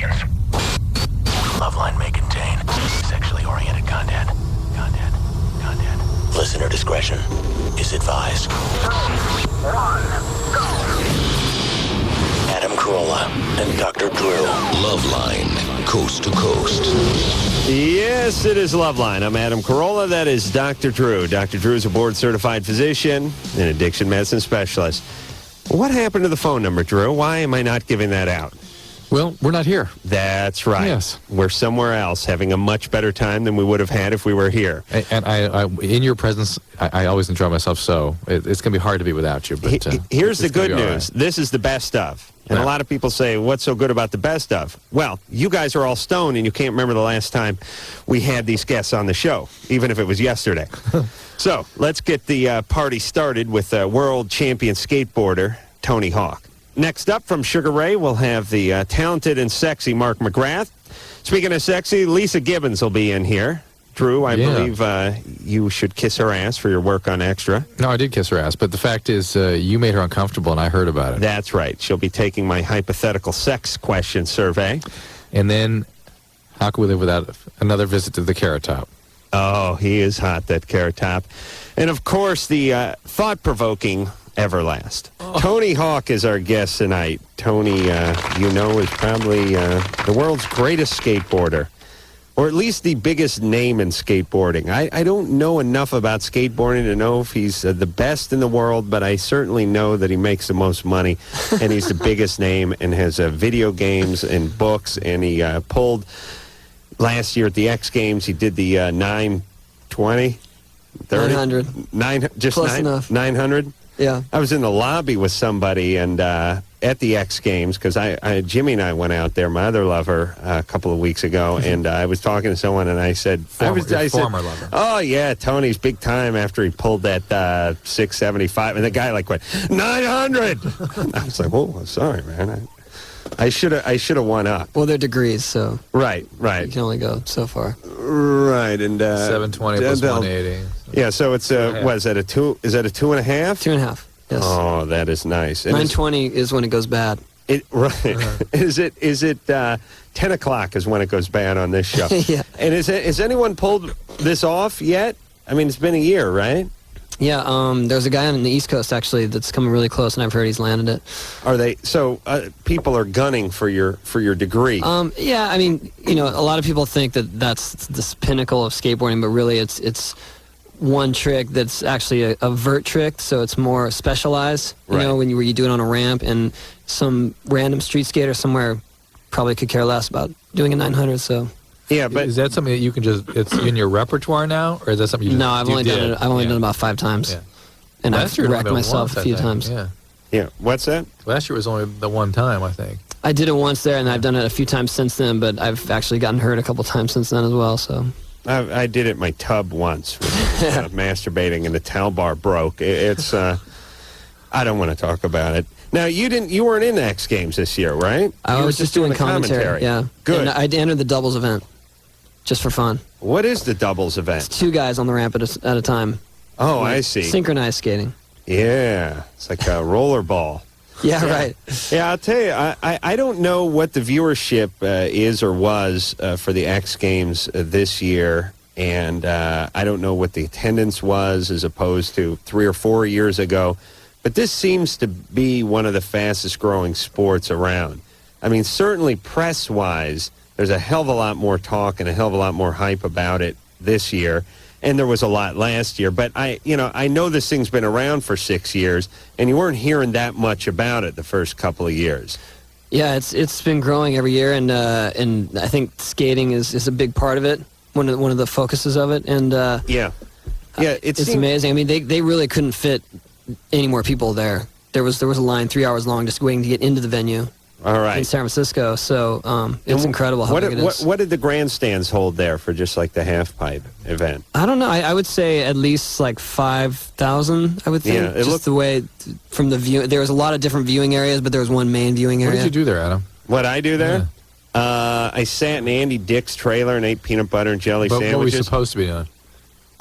audience. Loveline may contain sexually oriented content. Listener discretion is advised. 2, 1, go. Adam Carolla and Dr. Drew. Loveline, coast to coast. Yes, it is Loveline. I'm Adam Carolla. That is Dr. Drew. Dr. Drew is a board-certified physician and addiction medicine specialist. What happened to the phone number, Drew? Why am I not giving that out? Well, we're not here. That's right. Yes. We're somewhere else having a much better time than we would have had if we were here. And I in your presence, I always enjoy myself, so it's going to be hard to be without you. But here's the good news. Right. This is the best of. And Yeah. a lot of people say, what's so good about the best of? Well, you guys are all stoned, and you can't remember the last time we had these guests on the show, even if it was yesterday. So let's get the party started with world champion skateboarder Tony Hawk. Next up from Sugar Ray, we'll have the talented and sexy Mark McGrath. Speaking of sexy, Lisa Gibbons will be in here. Drew, I believe you should kiss her ass for your work on Extra. No, I did kiss her ass, but the fact is you made her uncomfortable, and I heard about it. That's right. She'll be taking my hypothetical sex question survey. And then, how can we live without another visit to the Carrot Top? Oh, he is hot, that Carrot Top. And, of course, the thought-provoking Everlast. Tony Hawk is our guest tonight. Tony, is probably the world's greatest skateboarder, or at least the biggest name in skateboarding. I don't know enough about skateboarding to know if he's the best in the world, but I certainly know that he makes the most money, and he's the biggest name, and has video games and books, and he pulled last year at the X Games, he did the 920? 900. Close enough. 900? Yeah. I was in the lobby with somebody and at the X Games because Jimmy and I went out there, my other lover, a couple of weeks ago, and I was talking to someone and I said, former lover. Oh yeah, Tony's big time after he pulled that 675, and the guy like went 900. I was like, oh, sorry, man. I should have won up. Well, they're degrees, so Right. you can only go so far. Right, and 720 plus 180. Yeah, so it's what is that a 2? Is that a 2.5? 2.5. Yes. Oh, that is nice. And 920 is when it goes bad. Right. Is it 10 o'clock is when it goes bad on this show? Yeah. And has anyone pulled this off yet? I mean, it's been a year, right? Yeah. There's a guy on the East Coast actually that's coming really close, and I've heard he's landed it. Are they? So people are gunning for your degree. Yeah. I mean, a lot of people think that that's this pinnacle of skateboarding, but really it's one trick that's actually a vert trick, so it's more specialized. Right. When you do it on a ramp, and some random street skater somewhere probably could care less about doing a 900. So. Yeah, but Is that something that you can it's in your repertoire now, or is that something you just No, I've only done it. I've only Yeah. done it about 5 times, Yeah. and Last I've year it wrecked only myself once, a few I think. times. yeah. What's that? Last year was only the one time, I think. I did it once there, and I've done it a few times since then, but I've actually gotten hurt a couple times since then as well. So I did it in my tub once, masturbating, and the towel bar broke. It's I don't want to talk about it. Now you weren't in the X Games this year, right? I You was were just doing the commentary. Yeah, Good. And I entered the doubles event just for fun. What is the doubles event? It's 2 guys on the ramp at a time. Oh, I see. Synchronized skating. Yeah, it's like a rollerball. Yeah, right. Yeah, I'll tell you, I don't know what the viewership is or was for the X Games this year, and I don't know what the attendance was as opposed to 3 or 4 years ago, but this seems to be one of the fastest growing sports around. I mean, certainly press-wise, there's a hell of a lot more talk and a hell of a lot more hype about it this year. And there was a lot last year, but I know this thing's been around for 6 years, and you weren't hearing that much about it the first couple of years. Yeah, it's been growing every year, and I think skating is a big part of it. One of the focuses of it, and it's amazing. I mean, they really couldn't fit any more people there. There was a line 3 hours long just waiting to get into the venue. All right. In San Francisco, so it's incredible how big it is. What did the grandstands hold there for just like the half pipe event? I don't know. I would say at least like 5,000. I would think. Yeah, just the way from the view. There was a lot of different viewing areas, but there was one main viewing area. What did you do there, Adam? What I do there? I sat in Andy Dick's trailer and ate peanut butter and jelly sandwiches. What were you supposed to be doing?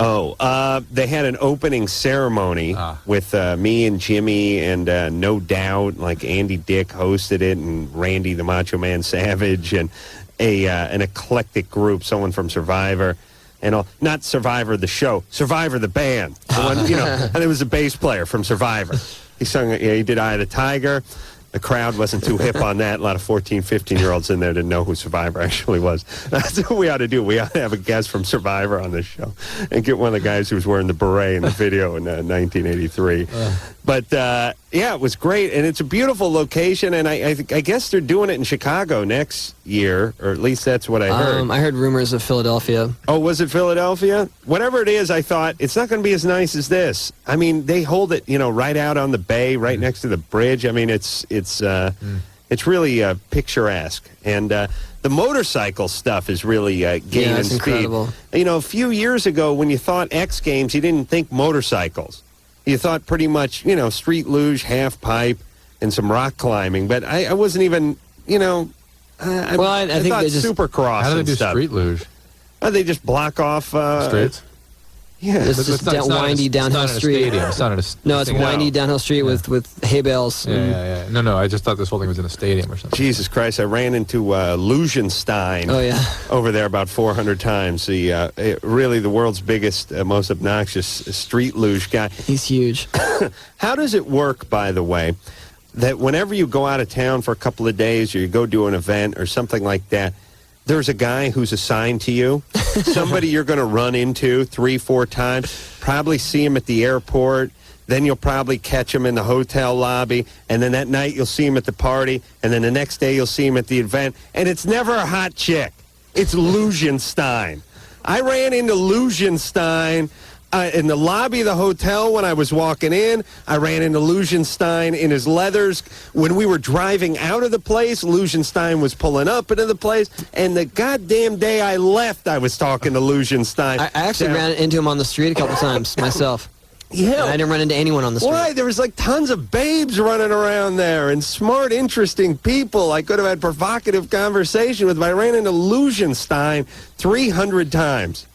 They had an opening ceremony with me and Jimmy and No Doubt, like Andy Dick hosted it, and Randy the Macho Man Savage, and an eclectic group, someone from Survivor, and all, not Survivor the show, Survivor the band. The one, and it was a bass player from Survivor. He sung, he did Eye of the Tiger. The crowd wasn't too hip on that. A lot of 14, 15-year-olds in there didn't know who Survivor actually was. That's what we ought to do. We ought to have a guest from Survivor on this show and get one of the guys who was wearing the beret in the video in 1983. But, yeah, it was great. And it's a beautiful location, and I guess they're doing it in Chicago next year, or at least that's what I heard. I heard rumors of Philadelphia. Oh, was it Philadelphia? Whatever it is, I thought, it's not going to be as nice as this. I mean, they hold it, right out on the bay, right next to the bridge. I mean, it's really picturesque. And the motorcycle stuff is really gaining speed. Incredible. A few years ago, when you thought X Games, you didn't think motorcycles. You thought pretty much, street luge, half pipe, and some rock climbing. But I wasn't even, I think thought they just Supercross. How do they and do stuff. street luge? They just block off streets. Yeah, it's just windy downhill street. It's not a stadium. No, it's windy downhill street with hay bales. Yeah. No, I just thought this whole thing was in a stadium or something. Jesus Christ, I ran into Lugenstein over there about 400 times. Really the world's biggest, most obnoxious street luge guy. He's huge. How does it work, by the way, that whenever you go out of town for a couple of days or you go do an event or something like that, there's a guy who's assigned to you, somebody you're going to run into 3-4 times, probably see him at the airport, then you'll probably catch him in the hotel lobby, and then that night you'll see him at the party, and then the next day you'll see him at the event, and it's never a hot chick. It's Lugenstein. I ran into Lugenstein in the lobby of the hotel when I was walking in. I ran into Lugenstein in his leathers. When we were driving out of the place, Lugenstein was pulling up into the place. And the goddamn day I left, I was talking to Lugenstein. I actually ran into him on the street a couple times myself. Yeah. And I didn't run into anyone on the street. Why? There was like tons of babes running around there and smart, interesting people I could have had provocative conversation with. But I ran into Lugenstein 300 times.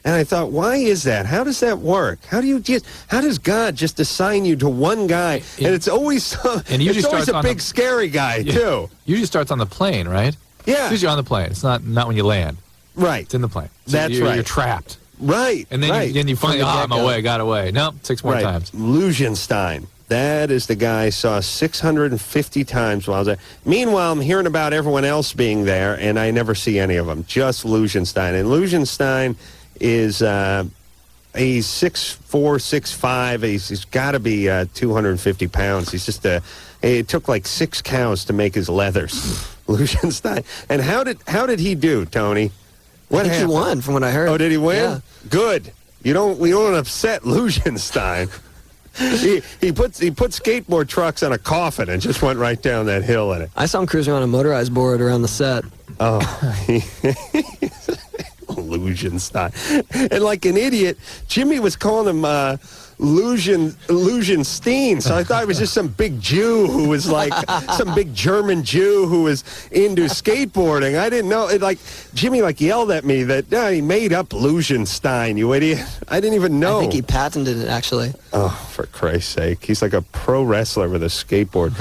And I thought, why is that? How does that work? How does God just assign you to one guy? And it's always it's always a big, scary guy, too. Usually starts on the plane, right? Yeah. It's usually on the plane. It's not when you land. Right. It's in the plane. So That's right. You're trapped. Right. And then you finally, I'm away, got away. No, 6 more times. Lugenstein. That is the guy I saw 650 times while I was there. Meanwhile, I'm hearing about everyone else being there, and I never see any of them. Just Lugenstein. And Lugenstein is he's 6'4", 6'5". He's got to be 250 pounds. He's just it took like 6 cows to make his leathers. Lugenstein. And how did he do, Tony? I think he won, from what I heard. Oh, did he win? Yeah. Good. We don't upset Lugenstein. he put skateboard trucks on a coffin and just went right down that hill in it. I saw him cruising on a motorized board around the set. Oh. Lugenstein. And like an idiot, Jimmy was calling him Lugenstein. So I thought it was just some big Jew who was like some big German Jew who was into skateboarding. I didn't know. Jimmy yelled at me that he made up Lugenstein, you idiot. I didn't even know. I think he patented it, actually. Oh, for Christ's sake. He's like a pro wrestler with a skateboard.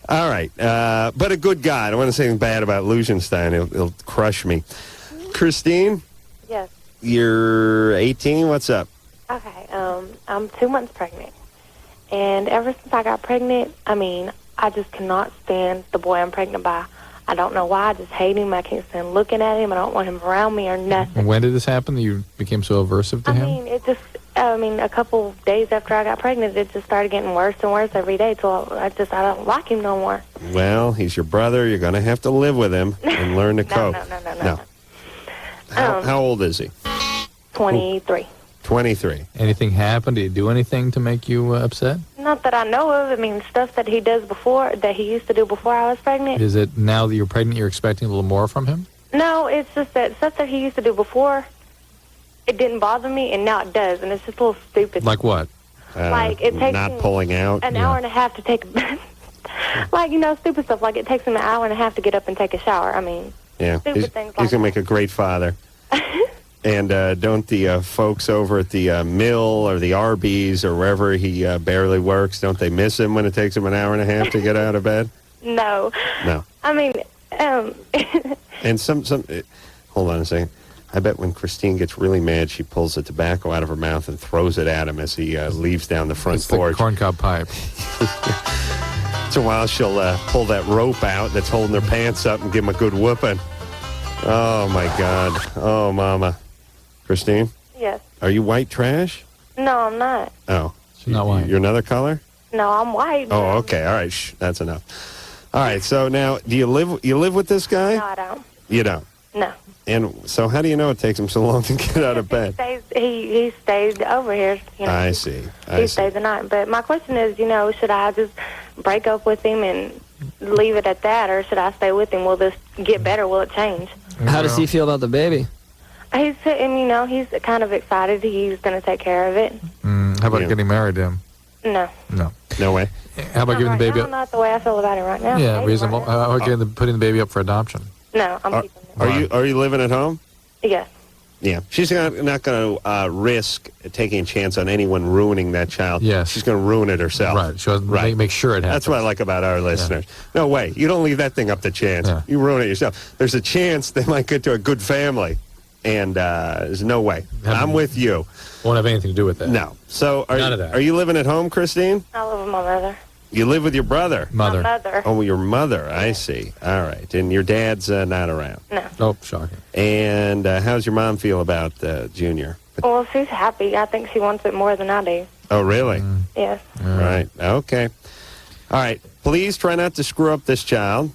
All right. But a good guy. I don't want to say anything bad about Lugenstein. He'll crush me. Christine? Yes. You're 18. What's up? Okay. I'm 2 months pregnant. And ever since I got pregnant, I just cannot stand the boy I'm pregnant by. I don't know why. I just hate him. I can't stand looking at him. I don't want him around me or nothing. When did this happen that you became so aversive to him? A couple days after I got pregnant, it just started getting worse and worse every day till I don't like him no more. Well, he's your brother. You're going to have to live with him and learn to cope. No. How old is he? 23. 23. Anything happened? Did he do anything to make you upset? Not that I know of. Stuff that he does before, that he used to do before I was pregnant. Is it now that you're pregnant, you're expecting a little more from him? No, it's just that stuff that he used to do before, it didn't bother me, and now it does, and it's just a little stupid. Like what? It takes not pulling out. An hour and a half to take a bath. Stupid stuff. Like it takes him an hour and a half to get up and take a shower. Yeah, stupid things like he's going to make a great father. And don't the folks over at the mill or the Arby's or wherever he barely works, don't they miss him when it takes him an hour and a half to get out of bed? No. No. I mean, And hold on a second. I bet when Christine gets really mad, she pulls the tobacco out of her mouth and throws it at him as he leaves down the front It's porch. the corncob pipe. Once in a while, she'll pull that rope out that's holding their pants up and give him a good whooping. Oh, my God. Oh, Mama. Christine? yes. Are you white trash? No, I'm not. Oh. She's not white. You're another color? No, I'm white. Oh, okay. All right. Shh, that's enough. All right. So now, do you live with this guy? No, I don't. You don't? No. And so how do you know it takes him so long to get out of bed? He stays over here. You know, I see. He stays the night. But my question is, should I just break up with him and leave it at that, or should I stay with him? Will this get better? Will it change? How does he feel about the baby? He's sitting, he's kind of excited. He's going to take care of it. How about getting married to him? No. No. No way. How about giving the baby up? Not the way I feel about it right now. Yeah, reasonable. How about putting the baby up for adoption? No, I'm keeping it. Are you living at home? Yes. Yeah. She's not going to risk taking a chance on anyone ruining that child. Yes. She's going to ruin it herself. Right. She doesn't make sure it happens. That's what I like about our listeners. Yeah. No way. You don't leave that thing up to chance. Yeah. You ruin it yourself. There's a chance they might get to a good family. And there's no way. I'm with you. Won't have anything to do with that. No. So None of that. Are you living at home, Christine? I live with my mother. You live with your brother? Mother. My mother. Oh, your mother. I see. All right. And your dad's not around? No. Oh, shocking. And how's your mom feel about Junior? Well, she's happy. I think she wants it more than I do. Oh, really? Yes. Right. Okay. All right. Please try not to screw up this child.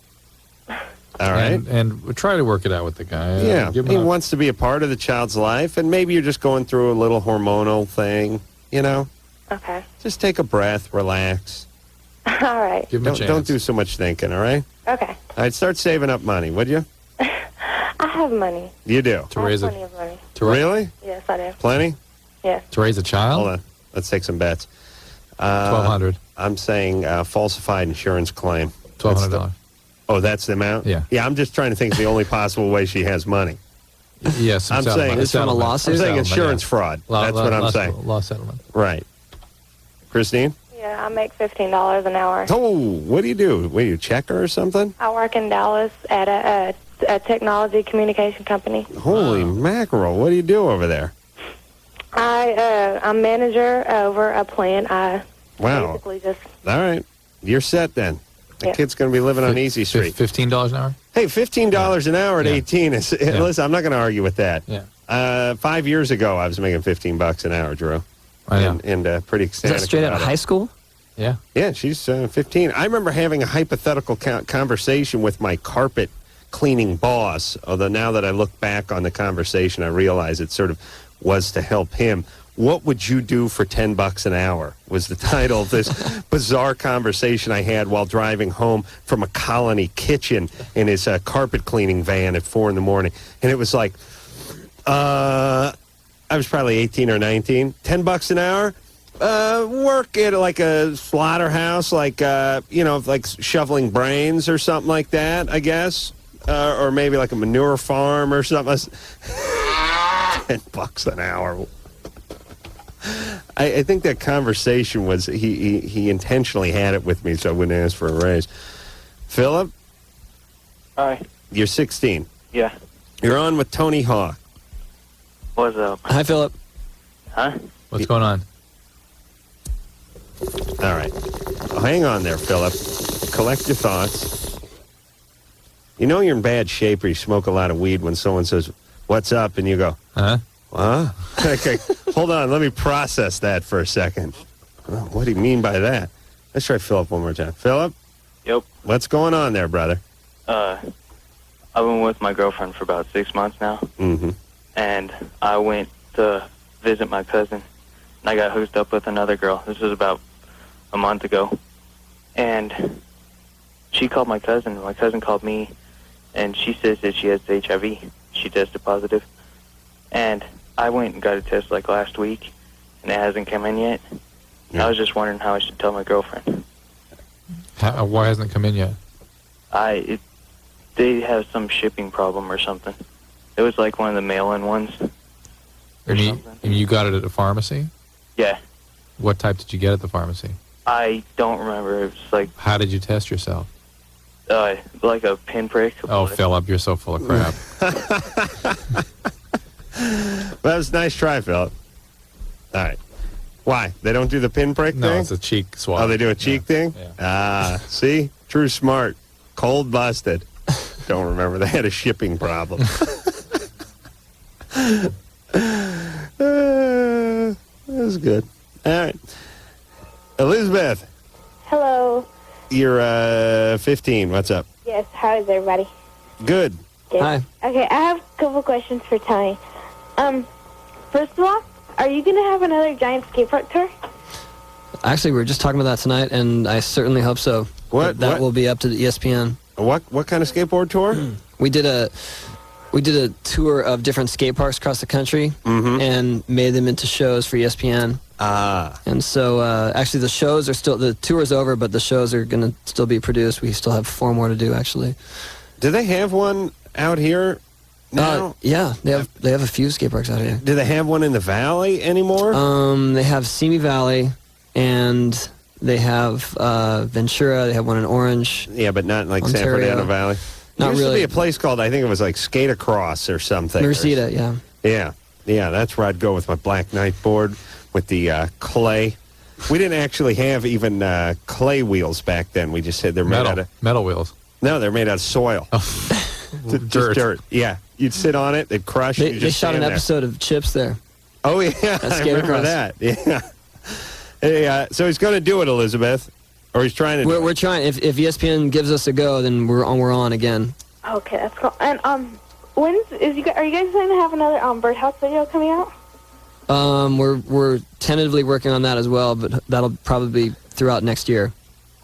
All right. And try to work it out with the guy. Yeah. He wants to be a part of the child's life, and maybe you're just going through a little hormonal thing, Okay. Just take a breath, relax. All right. Give him a chance. Don't do so much thinking, all right? Okay. All right, start saving up money, would you? I have money. You do? To raise plenty of money. Really? Yes, I do. Plenty? Yes. To raise a child? Hold on. Let's take some bets. $1,200. I'm saying falsified insurance claim. $1,200. Oh, that's the amount? Yeah. Yeah, I'm just trying to think of the only possible way she has money. Yes, I'm saying it's from a lawsuit. I'm saying insurance fraud. That's what I'm saying. Law settlement. Right. Christine? Yeah, I make $15 an hour. Oh, what do you do? What, do you check her or something? I work in Dallas at a technology communication company. Holy mackerel. What do you do over there? I'm manager over a plant. I Wow. basically just... All right. You're set then. The Yeah. kid's going to be living on Easy Street. $15 an hour? Hey, $15 an hour at Yeah. 18 is... Yeah. Listen, I'm not going to argue with that. Yeah. 5 years ago, I was making $15 an hour, Drew. I know. And pretty Is ecstatic that straight out about of it. high school? Yeah. Yeah, she's 15. I remember having a hypothetical conversation with my carpet cleaning boss, although now that I look back on the conversation, I realize it sort of was to help him. What would you do for $10 an hour was the title of this bizarre conversation I had while driving home from a Colony kitchen in his carpet cleaning van at 4 in the morning. And it was like, I was probably 18 or 19. $10 an hour? Work at like a slaughterhouse, like shoveling brains or something like that, I guess. Or maybe like a manure farm or something. $10 an hour. I think that conversation was he intentionally had it with me so I wouldn't ask for a raise. Philip? Hi. You're 16. Yeah. You're on with Tony Hawk. What's up? Hi, Philip. Huh? What's going on? All right. Hang on there, Philip. Collect your thoughts. You know you're in bad shape or you smoke a lot of weed when someone says, "What's up?" and you go, Huh? "Huh?" Okay, hold on. Let me process that for a second. Oh, what do you mean by that? Let's try Philip one more time. Philip? Yep. What's going on there, brother? I've been with my girlfriend for about 6 months now. Mm-hmm. And I went to visit my cousin, and I got hooked up with another girl. This was about a month ago. And she called my cousin. My cousin called me, and she says that she has HIV. She tested positive. And I went and got a test like last week, and it hasn't come in yet. Yeah. I was just wondering how I should tell my girlfriend. Why hasn't it come in yet? They have some shipping problem or something. It was like one of the mail-in ones. or something. And you got it at a pharmacy? Yeah. What type did you get at the pharmacy? I don't remember. It was like How did you test yourself? like a pinprick. Oh, Philip, you're so full of crap. That was a nice try, Philip. All right. Why? They don't do the pinprick thing? No, it's a cheek swab. Oh, they do a cheek thing? Yeah. Ah, see? True smart. Cold busted. Don't remember. They had a shipping problem. That was good. All right. Elizabeth, Hello. you're 15. What's up? Yes, how is everybody? Good. Good. Hi. Okay, I have a couple questions for Tony. First of all, are you going to have another giant skate park tour? Actually, we were just talking about that tonight, and I certainly hope so. What? That What? will be up to the ESPN. What kind of skateboard tour? We did a tour of different skate parks across the country and made them into shows for ESPN. And so actually the tour is over, but the shows are going to still be produced. We still have 4 more to do, actually. Do they have one out here now? Yeah, they have a few skate parks out here. Do they have one in the valley anymore? They have Simi Valley, and they have Ventura. They have one in Orange. Yeah, but not like San Ontario. Fernando Valley. Not there used really. to be a place called, I think it was like Skate Across or something. Merceda, yeah. Yeah, that's where I'd go with my Black Knight board with the clay. We didn't actually have even clay wheels back then. We just said they're made out of... Metal wheels. No, they're made out of soil. Just dirt. Yeah, you'd sit on it, they'd crush. They, you they just shot an stand there. episode of Chips there. Oh, yeah, At I Skate remember Across. that. Yeah. Hey, so he's going to do it, Elizabeth. Or he's trying to do We're it. trying. If ESPN gives us a go, then we're on again. Okay, that's cool. And are you guys going to have another Birdhouse video coming out? We're tentatively working on that as well, but that'll probably be throughout next year.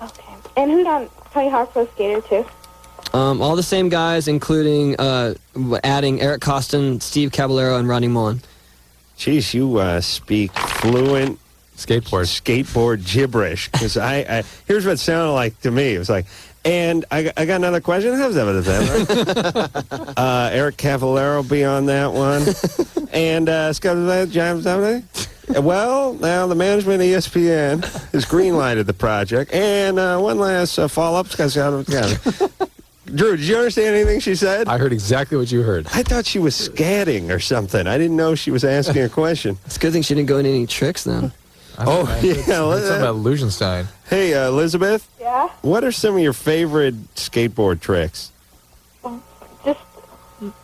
Okay. And who's on Tony Hawk Pro Skater too? All the same guys, including adding Eric Costin, Steve Caballero, and Rodney Mullen. Jeez, you speak fluent skateboard gibberish. Because here's what it sounded like to me. It was like, and I got another question. How's that? Eric Cavallero be on that one. And well, now the management of ESPN has greenlighted the project. And one last follow-up. Drew, did you understand anything she said? I heard exactly what you heard. I thought she was scatting or something. I didn't know she was asking a question. It's a good thing she didn't go into any tricks then. Oh, yeah. Something about Lugenstein. Hey, Elizabeth. Yeah? What are some of your favorite skateboard tricks? I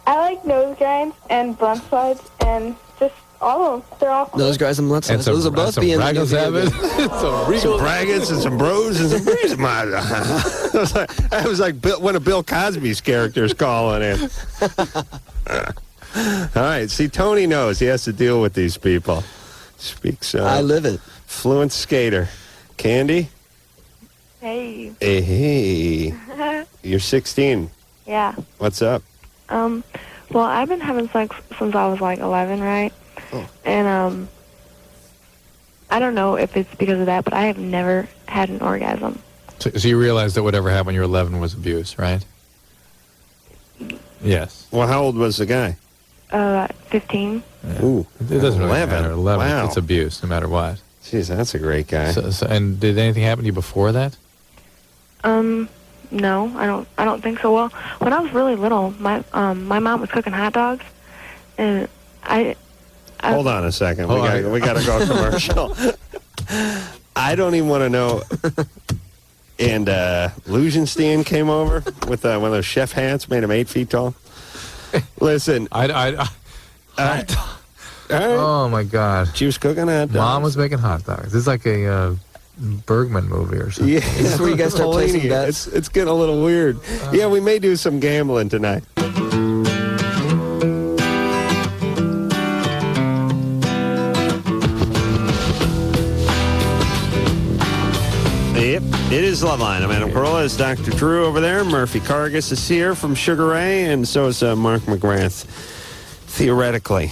like nose grinds and blunt slides and just all of them. They're all cool. Those guys and Let's And those will both be in the new video game. Some braggots and some bros and some breeze. I was like one of Bill Cosby's characters calling in. All right, see, Tony knows he has to deal with these people. Speaks I live it. fluent skater. Candy? Hey. Hey. You're 16. Yeah. What's up? Well, I've been having sex since I was like 11, right? Oh. And I don't know if it's because of that, but I have never had an orgasm. So you realized that whatever happened when you were 11 was abuse, right? Yes. Well, how old was the guy? 15. Yeah. Ooh, It doesn't really 11. matter. 11, Wow. it's abuse, no matter what. Jeez, that's a great guy. And did anything happen to you before that? No, I don't think so. Well, when I was really little, my mom was cooking hot dogs, and I Hold on a second. Oh, We got to go commercial. I don't even want to know. And Lugenstein came over with one of those chef hats, made him 8 feet tall. Listen. Oh, my God. She was cooking hot dogs. Mom was making hot dogs. This is like a Bergman movie or something. Yeah. This is where you guys start placing bets. It's getting a little weird. Yeah, we may do some gambling tonight. Yep, it is Loveline. I'm Adam Carolla. It's Dr. Drew over there. Murphy Cargus is here from Sugar Ray, and so is Mark McGrath. Theoretically.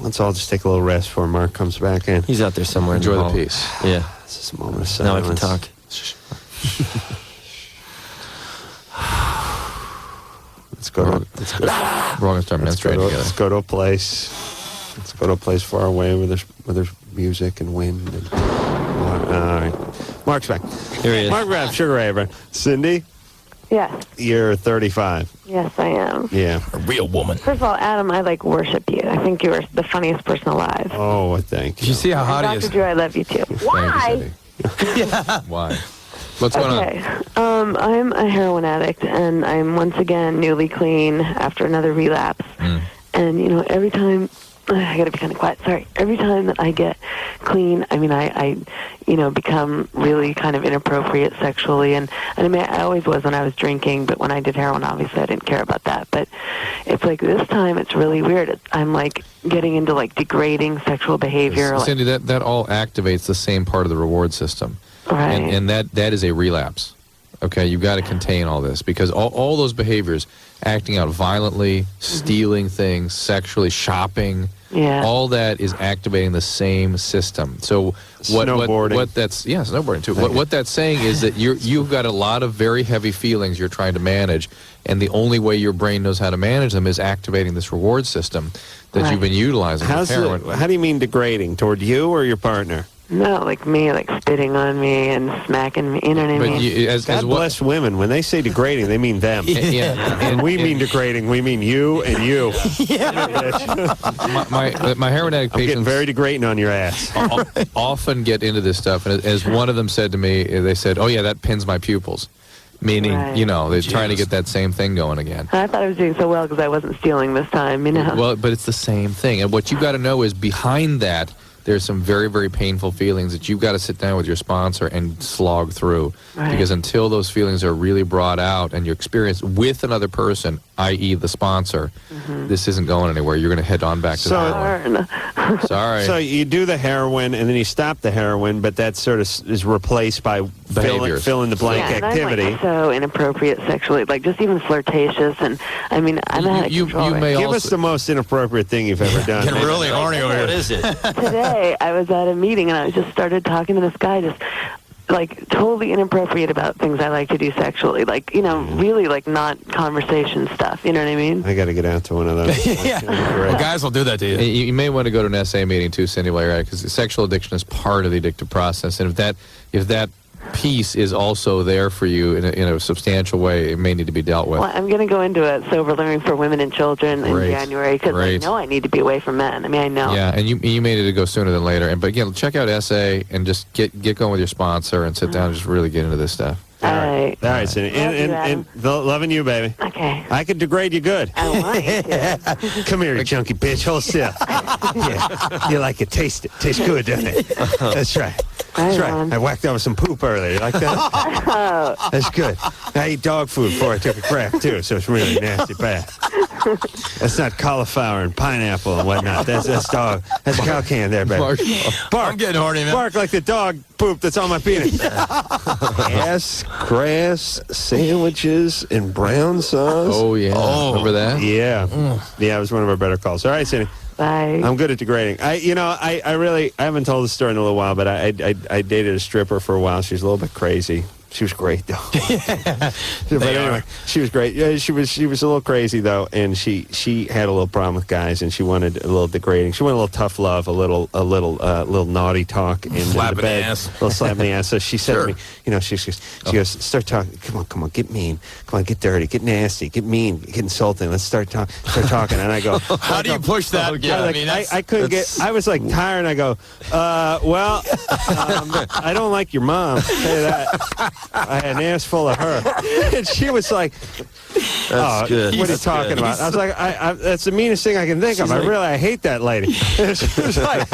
Let's all just take a little rest before Mark comes back in. He's out there somewhere. Enjoy in the hall. peace. Yeah. This is a moment of Now I silence. can talk. Let's go to We're all going to start menstruating together. let's go to a place. Let's go to a place far away where there's music and wind. And, all right. Mark's back. Here he is. Mark Rapp, Sugar Ray Rayburn. Cindy, Yes. you're 35. Yes, I am. Yeah. A real woman. First of all, Adam, I worship you. I think you are the funniest person alive. Oh, well, thank Did you see how hot he Dr. is? Drew, I love you too. Why? Why? What's going on? Okay. I'm a heroin addict, and I'm once again newly clean after another relapse. And, every time... I gotta be kind of quiet. Sorry. Every time that I get clean, I become really kind of inappropriate sexually. And I mean, I always was when I was drinking, but when I did heroin, obviously I didn't care about that. But it's like this time, it's really weird. I'm getting into degrading sexual behavior. Cindy, that all activates the same part of the reward system. Right. And that is a relapse. Okay, you've got to contain all this because all those behaviors, acting out violently, stealing things, sexually, shopping, all that is activating the same system. So snowboarding. What that's snowboarding too. What that's saying is that you've got a lot of very heavy feelings you're trying to manage, and the only way your brain knows how to manage them is activating this reward system that you've been utilizing. How do you mean degrading? Toward you or your partner? No, me, spitting on me and smacking me. You know what I mean? God bless women. When they say degrading, they mean them. And we mean degrading. We mean you and you. my heroin addict patients getting very degrading on your ass. Often get into this stuff, and as one of them said to me, they said, "Oh yeah, that pins my pupils." Meaning, they're trying to get that same thing going again. I thought I was doing so well because I wasn't stealing this time, Well, but it's the same thing. And what you got to know is behind that, there's some very, very painful feelings that you've got to sit down with your sponsor and slog through. Right. Because until those feelings are really brought out and you're experienced with another person, i.e. the sponsor, this isn't going anywhere. You're going to head on back to the heroin. Sorry. So you do the heroin and then you stop the heroin, but that sort of is replaced by fill in the blank activity. I'm so inappropriate sexually, just even flirtatious, and I mean, I'm out of control. Give us the most inappropriate thing you've ever done. Getting really horny over here. What is it? Today, I was at a meeting and I just started talking to this guy, just totally inappropriate about things I like to do sexually, really not conversation stuff. You know what I mean? I got to get out to one of those. Well, guys will do that to you. You may want to go to an SA meeting too, Cindy, while you're at it, because sexual addiction is part of the addictive process, and if that piece is also there for you in a substantial way, it may need to be dealt with. Well, I'm going to go into a sober living for women and children in January because I know I need to be away from men. I mean, I know. Yeah, and you may need to go sooner than later. But again, check out SA and just get going with your sponsor and sit down and just really get into this stuff. All right. All right, Cindy. And loving you, baby. Okay. I could degrade you good. I want you to. Come here, you chunky bitch. Hold still. Yeah. You like it. Taste it. Tastes good, doesn't it? That's right. That's right. I whacked over some poop earlier. You like that? That's good. I ate dog food before I took a crap, too, so it's really nasty bad. That's not cauliflower and pineapple and whatnot. That's dog. That's cow can there, baby. Bark. I'm getting horny, man. Bark like the dog poop that's on my penis. Ass, grass, sandwiches, and brown sauce. Oh, yeah. Remember that? Yeah. Yeah, it was one of our better calls. All right, Cindy. Bye. I'm good at degrading. I haven't told the story in a little while, but I dated a stripper for a while. She was a little bit crazy. She was great though. But anyway, she was great. Yeah, she was a little crazy though, and she had a little problem with guys, and she wanted a little degrading. She wanted a little tough love, a little naughty talk in the bed, ass. a little slap in the ass. So she said to me, she goes, start talking. Come on, get mean. Come on, get dirty, get nasty, get mean, get insulting. Let's start talking. And I go, how do you push that? I couldn't get. I was tired, and I go, I don't like your mom. Say that. I had an ass full of her. And she was like, That's good. What are you talking about? I was like, that's the meanest thing I can think of. I hate that lady. And she was like,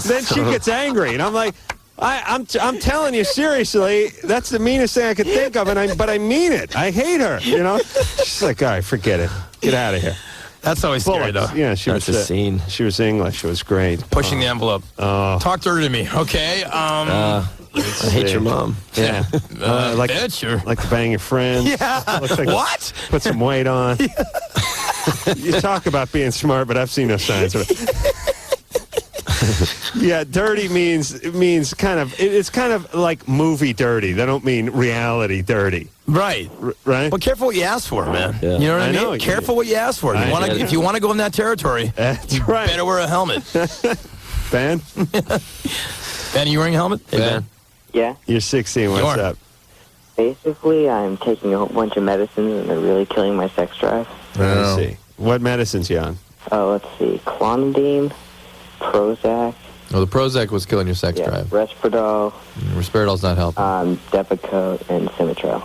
then she gets angry. And I'm like, I'm telling you seriously, that's the meanest thing I could think of. But I mean it. I hate her, She's like, all right, forget it. Get out of here. That's always scary, though. Yeah, she was a scene. She was English. It was great. Pushing the envelope. Talk dirty to me, okay? I hate your mom. Yeah. Bitch, or... like to bang your friends. Yeah. Like what? Put some weight on. You talk about being smart, but I've seen no signs of it. Yeah, dirty means it's kind of like movie dirty. They don't mean reality dirty. Right. Right? But careful what you ask for, man. Yeah. You know what I mean? know. Careful what you ask for. If you want to go in that territory, That's right. better wear a helmet. Ben? Ben, are you wearing a helmet? Hey, Ben. Yeah. You're 16. What's Sure. up? Basically, I'm taking a whole bunch of medicines, and they're really killing my sex drive. Let's see. What medicines you on? Let's see. Clonidine, Prozac. Well, the Prozac was killing your sex drive. Risperdal, Risperidol's not helping. Depakote, and Simitrel.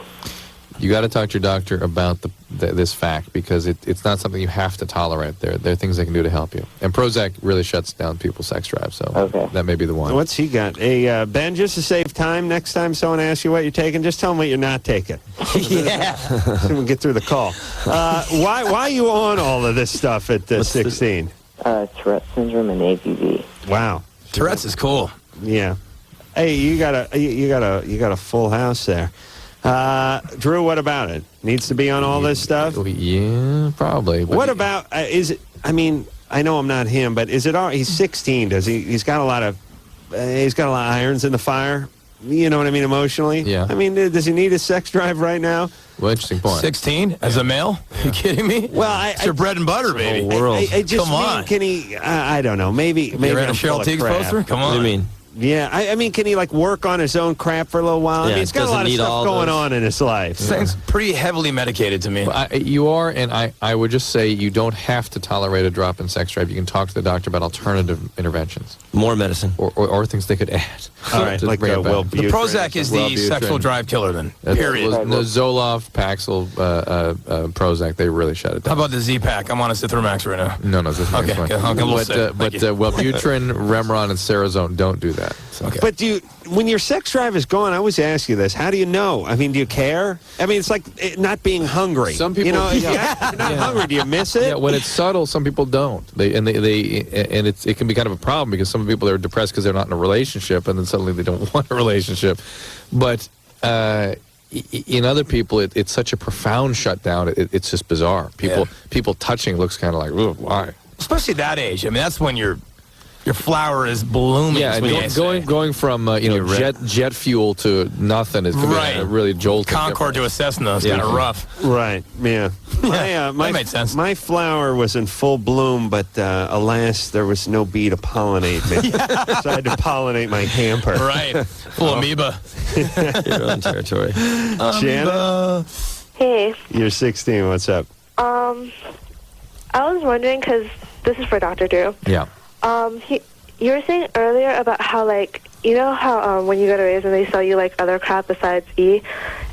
You got to talk to your doctor about this fact because it's not something you have to tolerate. There are things they can do to help you. And Prozac really shuts down people's sex drive, so that may be the one. What's he got? Hey, Ben, just to save time, next time someone asks you what you're taking, just tell them what you're not taking. Yeah. So we'll get through the call. Why are you on all of this stuff at 16? Tourette syndrome and ABV. Wow. Tourette's is cool. Yeah. Hey, you got a full house there. Drew, what about it? Needs to be on all this stuff? Yeah, probably. What about, is it, I mean, I know I'm not him, but is it all, he's 16, he's got a lot of irons in the fire? You know what I mean, emotionally? Yeah. I mean, does he need a sex drive right now? Well, interesting point. 16 as a male? Are you kidding me? Well, it's your bread and butter, baby. I just Come on. mean, can he, I don't know, maybe You read a I'm full Cheryl of Teague's crap. poster? Come on. What do you mean? Yeah, I mean, can he like work on his own crap for a little while? I Yeah, mean, he's got a doesn't lot of need stuff all going those- on in his life. Thing's pretty heavily medicated to me. You are, and I would just say you don't have to tolerate a drop in sex drive. You can talk to the doctor about alternative interventions More medicine. or things they could add. All right, to like bring it back. Wellbutrin. The Prozac is the Wellbutrin. sexual drive killer, then. That Period. was- no, Zoloft, Paxil, Prozac, they really shut it How down. about the Z-Pack? I'm on a Zithromax right now. No, this is Okay, fine. okay, I'm a little sick. But Thank you. Wellbutrin, Remeron, and Cerazone don't do that. So. Okay. But when your sex drive is gone, I always ask you this: how do you know? I mean, do you care? I mean, it's like not being hungry. Some people, you know, if yeah. you're not hungry. Do you miss it? Yeah, when it's subtle, some people don't. It can be kind of a problem because some people are depressed because they're not in a relationship, and then suddenly they don't want a relationship. But in other people, it's such a profound shutdown. It's just bizarre. People touching looks kind of like, ooh, why? Especially that age. I mean, that's when your flower is blooming. Yeah, is what they say. going from jet fuel to nothing is Right. really jolting. Concorde to a Cessna is kind of rough. Right. Yeah. That made sense. My flower was in full bloom, but alas, there was no bee to pollinate me. So I had to pollinate my hamper. Right. Full amoeba. Your own territory. Janet, Hey, you're 16. What's up? I was wondering, because this is for Dr. Drew. Yeah. You were saying earlier about how, like, you know how when you go to Raisin, they sell you, like, other crap besides E,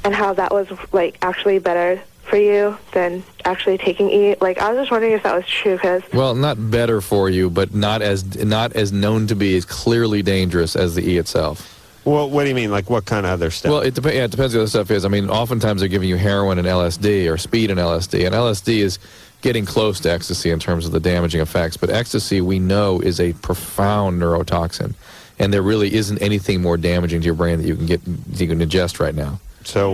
and how that was, like, actually better for you than actually taking E? Like, I was just wondering if that was true, because... Well, not better for you, but not as known to be as clearly dangerous as the E itself. Well, what do you mean? Like, what kind of other stuff? Well, it depends what the other stuff is. I mean, oftentimes they're giving you heroin and LSD or speed and LSD, and LSD is getting close to ecstasy in terms of the damaging effects. But ecstasy, we know, is a profound neurotoxin, and there really isn't anything more damaging to your brain that you can ingest right now. So,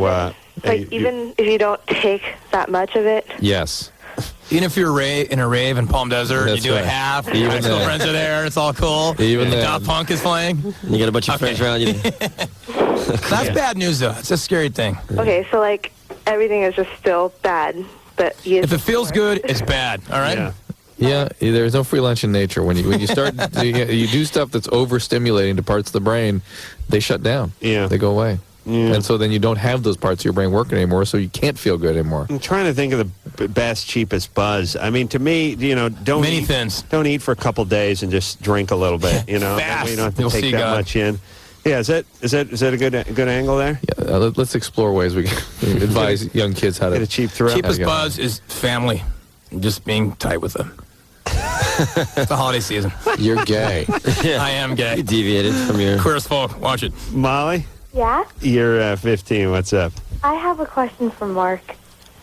like, even if you don't take that much of it? Yes. Even if you're in a rave in Palm Desert, That's you do right. a half, your Even high school then. friends are there, it's all cool. Even the then. Daft Punk is playing. You got a bunch of friends around you. That's bad news, though. It's a scary thing. Okay, so, like, everything is just still bad, but If it feels good, it's bad, all right? Yeah. Yeah, there's no free lunch in nature. When you start, you do stuff that's overstimulating to parts of the brain, they shut down. Yeah. They go away. Yeah. And so then you don't have those parts of your brain working anymore, so you can't feel good anymore. I'm trying to think of the best, cheapest buzz. I mean, to me, don't Mini eat, Thins. Don't eat for a couple days and just drink a little bit. That Fast. way you don't have to You'll take see that God. much in. Yeah, is that a good angle there? Yeah, let's explore ways we can advise young kids how Get to a cheap thrill. Cheapest Yeah. buzz is family. Just being tight with them. It's the holiday season. You're gay. I am gay. You deviated from your... Queer as folk. Watch it. Molly, Yeah? you're 15. What's up? I have a question for Mark.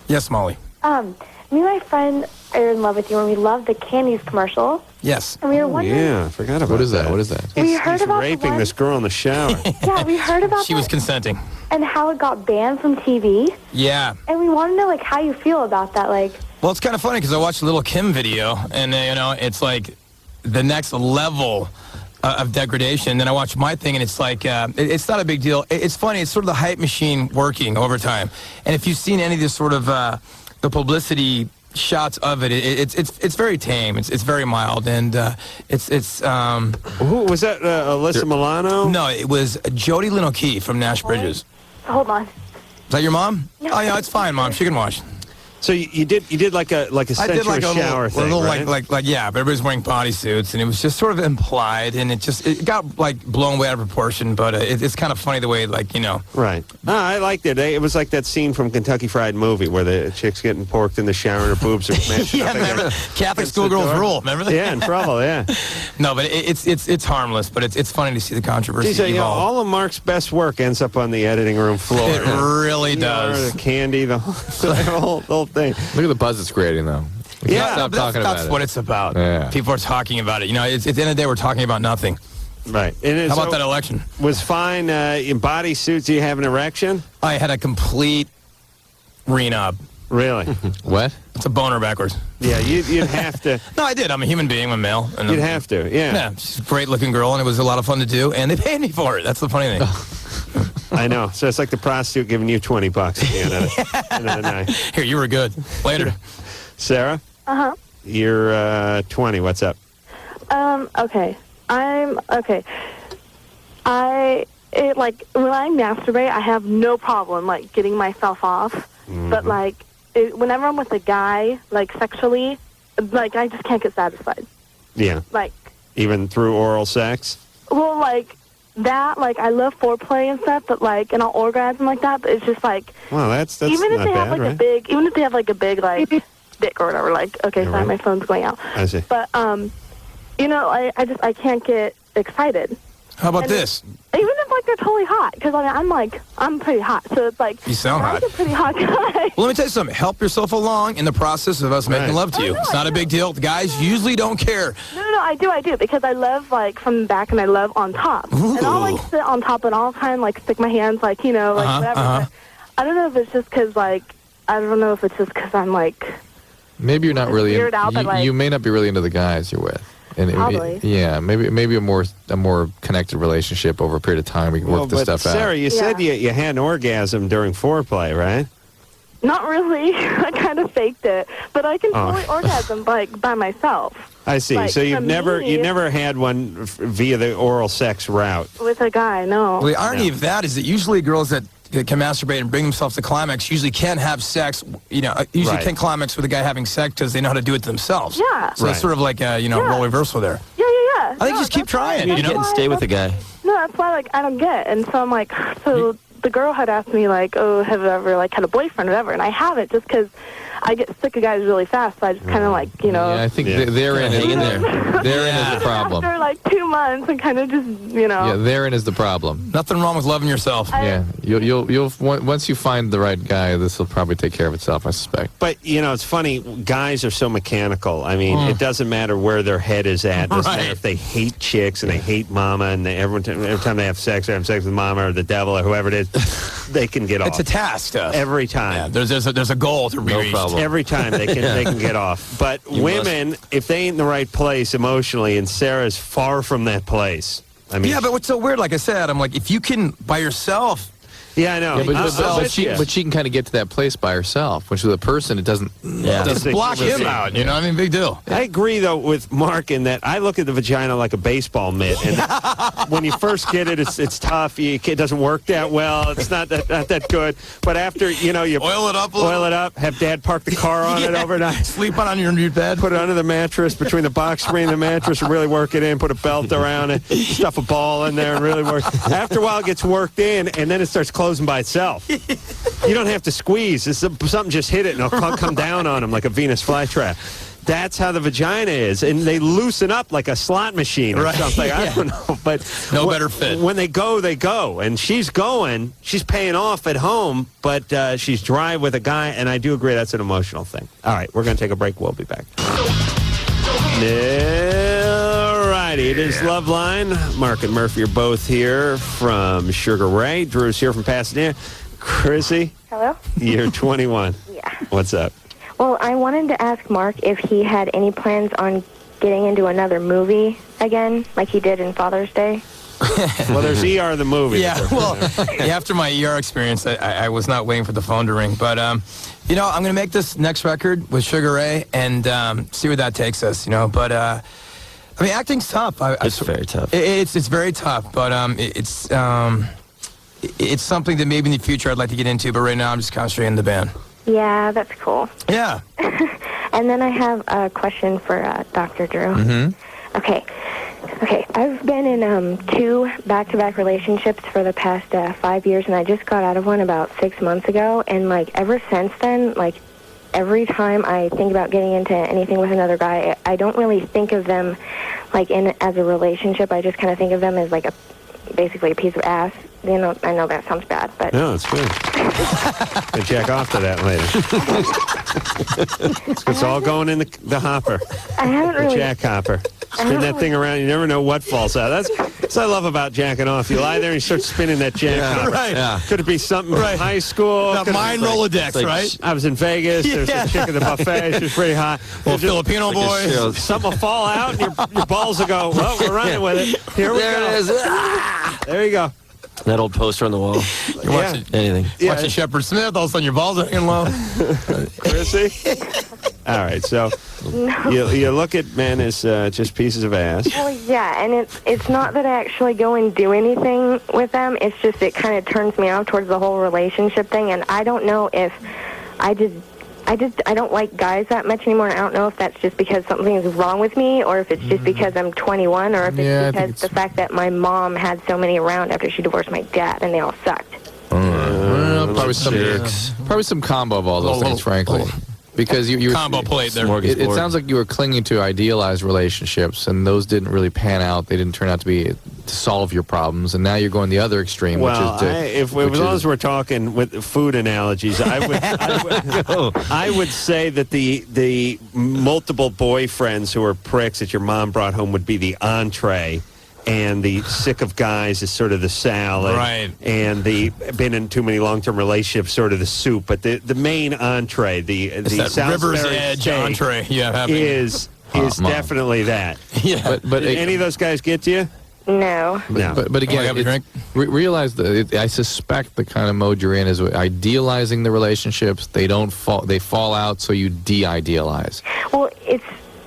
Yes, Molly. Me and my friend are in love with you, and we love the Candies commercial. Yes. And we were wondering... Yeah, I forgot about What is that? What is that? We He's heard about the raping one- this girl in the shower. Yeah, we heard about She was that consenting. and how it got banned from TV. Yeah. And we want to know, like, how you feel about that. Like, Well, it's kind of funny because I watched the Little Kim video, and, it's like the next level of degradation. Then I watch my thing, and it's like it's not a big deal. It's funny. It's sort of the hype machine working over time. And if you've seen any of this sort of the publicity shots of it, it's very tame. It's very mild, and it's Who was that? Alyssa Milano? No, it was Jody Lynn O'Keefe from Nash Bridges. Hold on. Is that your mom? No. Oh yeah, it's fine, Mom. She can watch. So you did like a I did like a shower little, thing, right? like yeah, but everybody's wearing bodysuits, and it was just sort of implied, and it got like blown way out of proportion. But it's kind of funny the way, like, you know. Right. No, I liked it. It was like that scene from Kentucky Fried Movie where the chick's getting porked in the shower and her boobs are mashing Yeah, up remember against Catholic the schoolgirls door. rule? Remember that? Yeah, in trouble. Yeah. No, but it's harmless, but it's funny to see the controversy Geez, evolve. all of Mark's best work ends up on the editing room floor. It really You know, does. the candy, the whole thing. Look at the buzz it's creating, though. We can't stop talking about that's it. what it's about. Yeah. People are talking about it. You know, at the end of the day, we're talking about nothing. Right. And How about that election? Was fine in bodysuits. Do you have an erection? I had a complete re-knob. Really? What? It's a boner backwards. Yeah, you'd have to. No, I did. I'm a human being. I'm a male. And You'd have to. Yeah. Yeah, she's a great-looking girl, and it was a lot of fun to do, and they paid me for it. That's the funny thing. I know. So it's like the prostitute giving you $20 at the end of the night. Here, you were good. Later. Sarah? Uh-huh. You're 20. What's up? Okay. Okay. Like, when I masturbate, I have no problem, like, getting myself off. Mm-hmm. But, like, whenever I'm with a guy, like, sexually, like, I just can't get satisfied. Yeah. Like, Even through oral sex? well, like, that, like, I love foreplay and stuff, but, like, and I'll orgasm like that, but it's just, like, Well, that's even if not they bad, have, like, right? even if they have, like, a big, like, dick or whatever, like, okay, You're sorry, right. my phone's going out. I see. But, you know, I can't get excited. How about And this? Even if, like, they're totally hot, because, I mean, I'm pretty hot, so it's like... You sound I'm hot. a pretty hot guy. Well, let me tell you something. Help yourself along in the process of us making Right. love to you. no, It's not I a big deal. The guys usually don't care. No, I do, because I love, like, from the back and I love on top. And I'll, like, sit on top and all the time, like, stick my hands, like, you know, like, whatever. But I don't know if it's just because, like, I'm, like... Maybe you're not really. Weird out, but, like- you may not be really into the guys you're with. And Probably. yeah, maybe a more connected relationship over a period of time. We can work this but stuff Sarah, out. you said you had an orgasm during foreplay, right? Not really. I kind of faked it. But I can Oh. totally orgasm, like, by myself. I see. Like, So you've for never me- had one via the oral sex route. With a guy, no. Well, the irony Yeah. of that is that usually girls that can masturbate and bring themselves to climax usually can't have sex, usually Right. can't climax with a guy having sex because they know how to do it themselves. Yeah. So Right. it's sort of like a, role reversal there. Yeah. I think just keep trying, That's you know? why- Stay with the guy. No, that's why, like, I don't get it. And so I'm like, so the girl had asked me, like, oh, have you ever, like, had a boyfriend or whatever? And I haven't, just because I get sick of guys really fast. So I just kind of, like, you know. Yeah, I think Yeah. therein is Hang in there. therein is the problem. After, like, 2 months and kind of just, you know. Yeah, therein is the problem. Nothing wrong with loving yourself. Yeah, you'll once you find the right guy, this will probably take care of itself, I suspect. But, it's funny. Guys are so mechanical. I mean, it doesn't matter where their head is at. It doesn't Right. matter if they hate chicks and they hate mama and every time they have sex with mama or the devil or whoever it is, they can get off. It's a task, stuff. Every time. Yeah, there's a goal to be No reached. problem. Every time they can get off. But women, if they ain't in the right place emotionally, and Sarah's far from that place. I mean, Yeah, but what's so weird, like I said, I'm like, if you can, by yourself, yeah, I know. Yeah, but, I'll but bet you. she can kind of get to that place by herself. When she's with a person, it doesn't. Yeah. just Doesn't block him exist. out, you know what I mean? Big deal. I agree, though, with Mark in that I look at the vagina like a baseball mitt. And when you first get it, it's tough. It doesn't work that well. It's not that good. But after, you Oil it up a little. oil it up, have Dad park the car on it Yeah. overnight, Sleep on your new bed. put it under the mattress, between the box spring and the mattress, and really work it in, put a belt around it, stuff a ball in there, and really work. After a while, it gets worked in, and then it starts closing by itself. You don't have to squeeze. Something just hit it, and it'll come down on them like a Venus flytrap. That's how the vagina is, and they loosen up like a slot machine or Right. something. I don't know, but No better fit. When they go, they go, and she's going. She's paying off at home, but she's dry with a guy, and I do agree that's an emotional thing. All right, we're going to take a break. We'll be back. All righty, it is Loveline. Mark and Murphy are both here from Sugar Ray. Drew's here from Pasadena. Chrissy, Hello? you're 21. Yeah. What's up? Well, I wanted to ask Mark if he had any plans on getting into another movie again, like he did in Father's Day. Well, there's ER the movie. Yeah, well, after my ER experience, I was not waiting for the phone to ring. But, you know, I'm going to make this next record with Sugar Ray and see where that takes us, you know. But, I mean, acting's tough. It's very tough. It's very tough, but it's something that maybe in the future I'd like to get into. But right now I'm just concentrating on the band. Yeah, that's cool. Yeah. And then I have a question for Dr. Drew. Mm-hmm. Okay, I've been in 2 back-to-back relationships for the past 5 years, and I just got out of one about 6 months ago, and, like, ever since then, like, every time I think about getting into anything with another guy, I don't really think of them, like, as a relationship. I just kind of think of them as, like, basically a piece of ass. You know, I know that sounds bad, but... No, it's good. I'll jack off to that later. It's all going in the hopper. I haven't the really... jack hopper. Spin that thing around. You never know what falls out. That's what I love about jacking off. You lie there and you start spinning that jack hopper. Right. Yeah. Could it be something from high school? That mine Rolodex, like, right? I was in Vegas. There's a chick at the buffet. She was pretty hot. Well, Filipino boy. Something will fall out and your balls will go, well, we're running with it. Here we go. It is. There you go. That old poster on the wall. You're watching, anything. Watching Shepard Smith, all of a sudden your balls are hanging low. Chrissy? All right, so you look at men as just pieces of ass. Well, yeah, and it's not that I actually go and do anything with them. It's just it kind of turns me off towards the whole relationship thing, and I don't know if I don't like guys that much anymore. I don't know if that's just because something is wrong with me, or if it's just because I'm 21, or if it's because the fact that my mom had so many around after she divorced my dad, and they all sucked. Probably some combo of all those things, frankly. Because you combo plate there. It sounds like you were clinging to idealized relationships, and those didn't really pan out. They didn't turn out to solve your problems, and now you're going the other extreme. Well, which is as long as we're talking with food analogies, I would say that the multiple boyfriends who are pricks that your mom brought home would be the entree. And the sick of guys is sort of the salad. Right. And the been in too many long-term relationships, sort of the soup. But the main entree, the River's Edge entree, is definitely that. Yeah. But did any of those guys get to you? No. But again, realize that I suspect the kind of mode you're in is idealizing the relationships. They fall out, so you de-idealize. Well,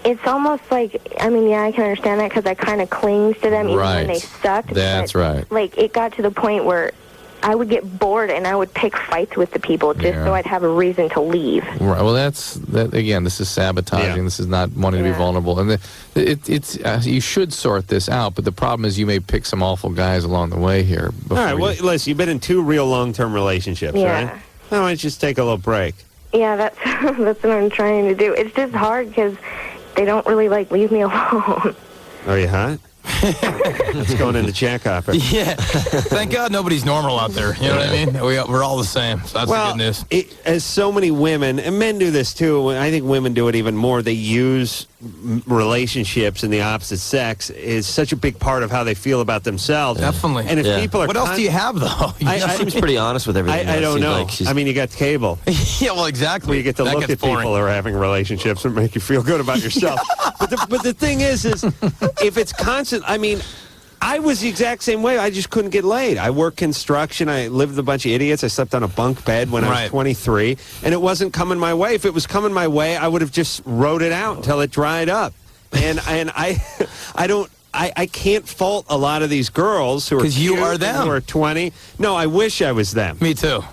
it's almost like, I mean, yeah, I can understand that because I kind of cling to them even when they sucked. That's right. Like, it got to the point where I would get bored and I would pick fights with the people just so I'd have a reason to leave. Right. Well, again, this is sabotaging. Yeah. This is not wanting to be vulnerable. And you should sort this out, but the problem is you may pick some awful guys along the way here. All right, well, listen, you've been in 2 real long-term relationships, right? Why don't you just take a little break? Yeah, that's what I'm trying to do. It's just hard because they don't really, leave me alone. Are you hot? Let's go in the jack hopper. Yeah. Thank God nobody's normal out there. You know what I mean? We're all the same. So that's the good news. As so many women, and men do this too, I think women do it even more, they use relationships in the opposite sex is such a big part of how they feel about themselves. Definitely. And if people are... What else do you have, though? She seems pretty honest with everything. I don't know. I mean, you got cable. Yeah, well, exactly. Where you get to look at people who are having relationships and make you feel good about yourself. But the thing is if it's constant, I mean... I was the exact same way. I just couldn't get laid. I worked construction. I lived with a bunch of idiots. I slept on a bunk bed when I was 23, and it wasn't coming my way. If it was coming my way, I would have just wrote it out until it dried up. And I can't fault a lot of these girls who are because you are them who are 20. No, I wish I was them. Me too.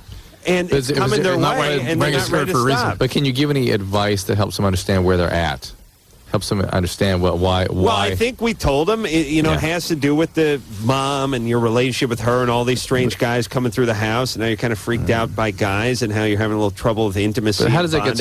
And it's coming their way, and they're not ready to stop. But can you give any advice that helps them understand where they're at? Helps them understand why. Well, I think we told them, it has to do with the mom and your relationship with her and all these strange guys coming through the house, and now you're kind of freaked out by guys and how you're having a little trouble with intimacy. But how does that get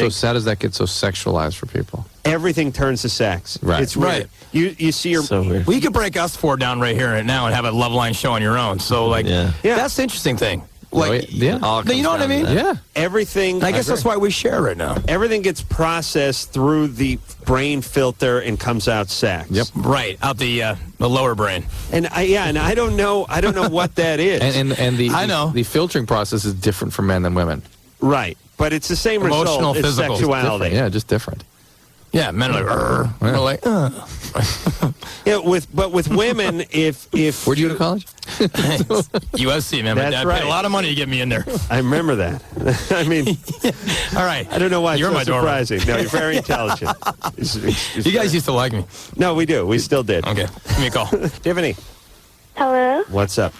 so sexualized for people? Everything turns to sex. Right. It's weird. You see your... So weird. We could break us 4 down right here and now and have a Loveline show on your own. So, that's the interesting thing. You know what I mean? Yeah. Everything... I guess that's why we share right now. Everything gets processed through the brain filter and comes out sex. Yep. Right. Out the lower brain. And I don't know what that is. And the filtering process is different for men than women. Right. But it's the same emotional, result. physical. It's sexuality. Yeah, just different. Yeah, men are like, Yeah, but with women, if where'd you go to college? USC, man. That's My dad right. paid a lot of money to get me in there. I remember that. I mean, all right. I don't know why You're it's my so doorman. surprising. No, you're very intelligent. You guys used to like me. No, we do. We still did. Okay, give me a call. Tiffany, Hello, what's up?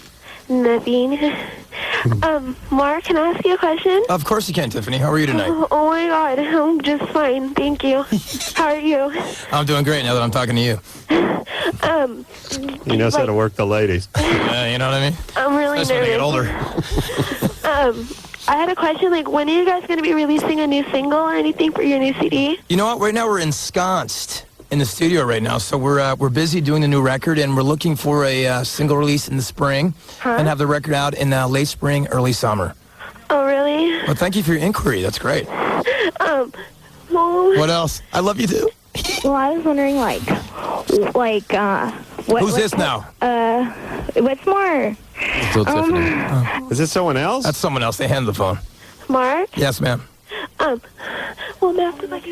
nothing. Mark, can I ask you a question? Of course you can, Tiffany. How are you tonight? Oh my God, I'm just fine, thank you. How are you? I'm doing great now that I'm talking to you. He knows how to work the ladies. You know what I mean? I'm really Especially when they nervous. get older. I had a question, like, when are you guys going to be releasing a new single or anything for your new CD? You know what? Right now we're ensconced in the studio right now, so we're busy doing the new record, and we're looking for a single release in the spring and have the record out in late spring, early summer. Oh, really? Well, thank you for your inquiry. That's great. Well, What else? I love you too. Well, I was wondering, what? Who's this now? What's more? Still Tiffany. Is it someone else? That's someone else. They handed the phone. Mark? Yes, ma'am. Well, Master, like...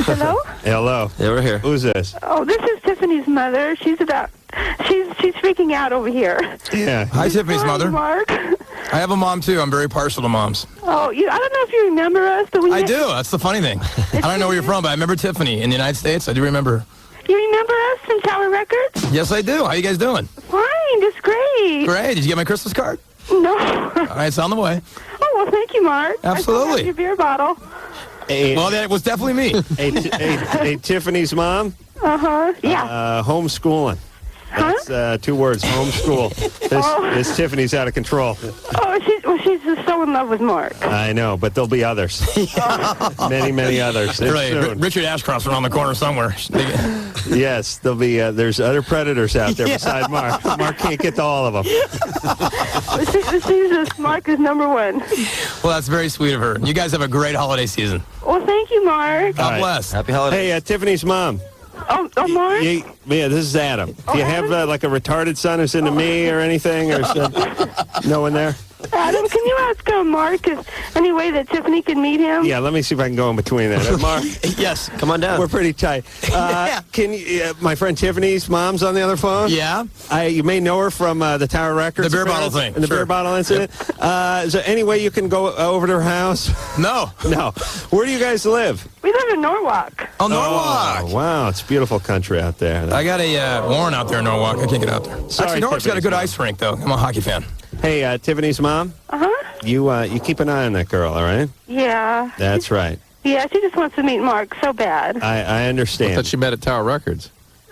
Hello? Hello. Yeah, we're here. Who's this? Oh, this is Tiffany's mother. She's freaking out over here. Yeah. Hi, Tiffany's mother. Mark. I have a mom too. I'm very partial to moms. Oh, I don't know if you remember us, but I do. That's the funny thing. I don't know where you're from, but I remember Tiffany in the United States. I do remember. You remember us from Tower Records? Yes, I do. How you guys doing? Fine, just great. Great. Did you get my Christmas card? No. All right, it's on the way. Oh, well, thank you, Mark. Absolutely. I still have your beer bottle. Hey, Well, that was definitely me. hey, Tiffany's mom? Uh-huh. Yeah. Homeschooling. That's 2 words, homeschool. This Tiffany's out of control. Oh, she's just so in love with Mark. I know, but there'll be others. Many, many others. Right. Soon. Richard Ashcroft's around the corner somewhere. Yes, there'll be. There's other predators out there beside Mark. Mark can't get to all of them. Mark is number one. Well, that's very sweet of her. You guys have a great holiday season. Well, thank you, Mark. God bless. Happy holidays. Hey, Tiffany's mom. Oh, Mark? Yeah, this is Adam. Do you have like a retarded son who's into me or anything? Or no one there? Adam, can you ask Mark if any way that Tiffany can meet him? Yeah, let me see if I can go in between that. Mark? Yes. Come on down. We're pretty tight. Can you, my friend Tiffany's mom's on the other phone? Yeah. You may know her from the Tower Records. The beer bottle thing. And the beer bottle incident. Is there any way you can go over to her house? No. No. Where do you guys live? We live in Norwalk. Oh, Norwalk. Oh, wow, it's beautiful country out there. I got a warrant out there in Norwalk. I can't get out there. Sorry, Actually, Norwalk's got a good Tiffany's ice rink, though. I'm a hockey fan. Hey, Tiffany's mom? Uh-huh. You keep an eye on that girl, all right? Yeah. That's right. Yeah, she just wants to meet Mark so bad. I understand. I thought she met at Tower Records.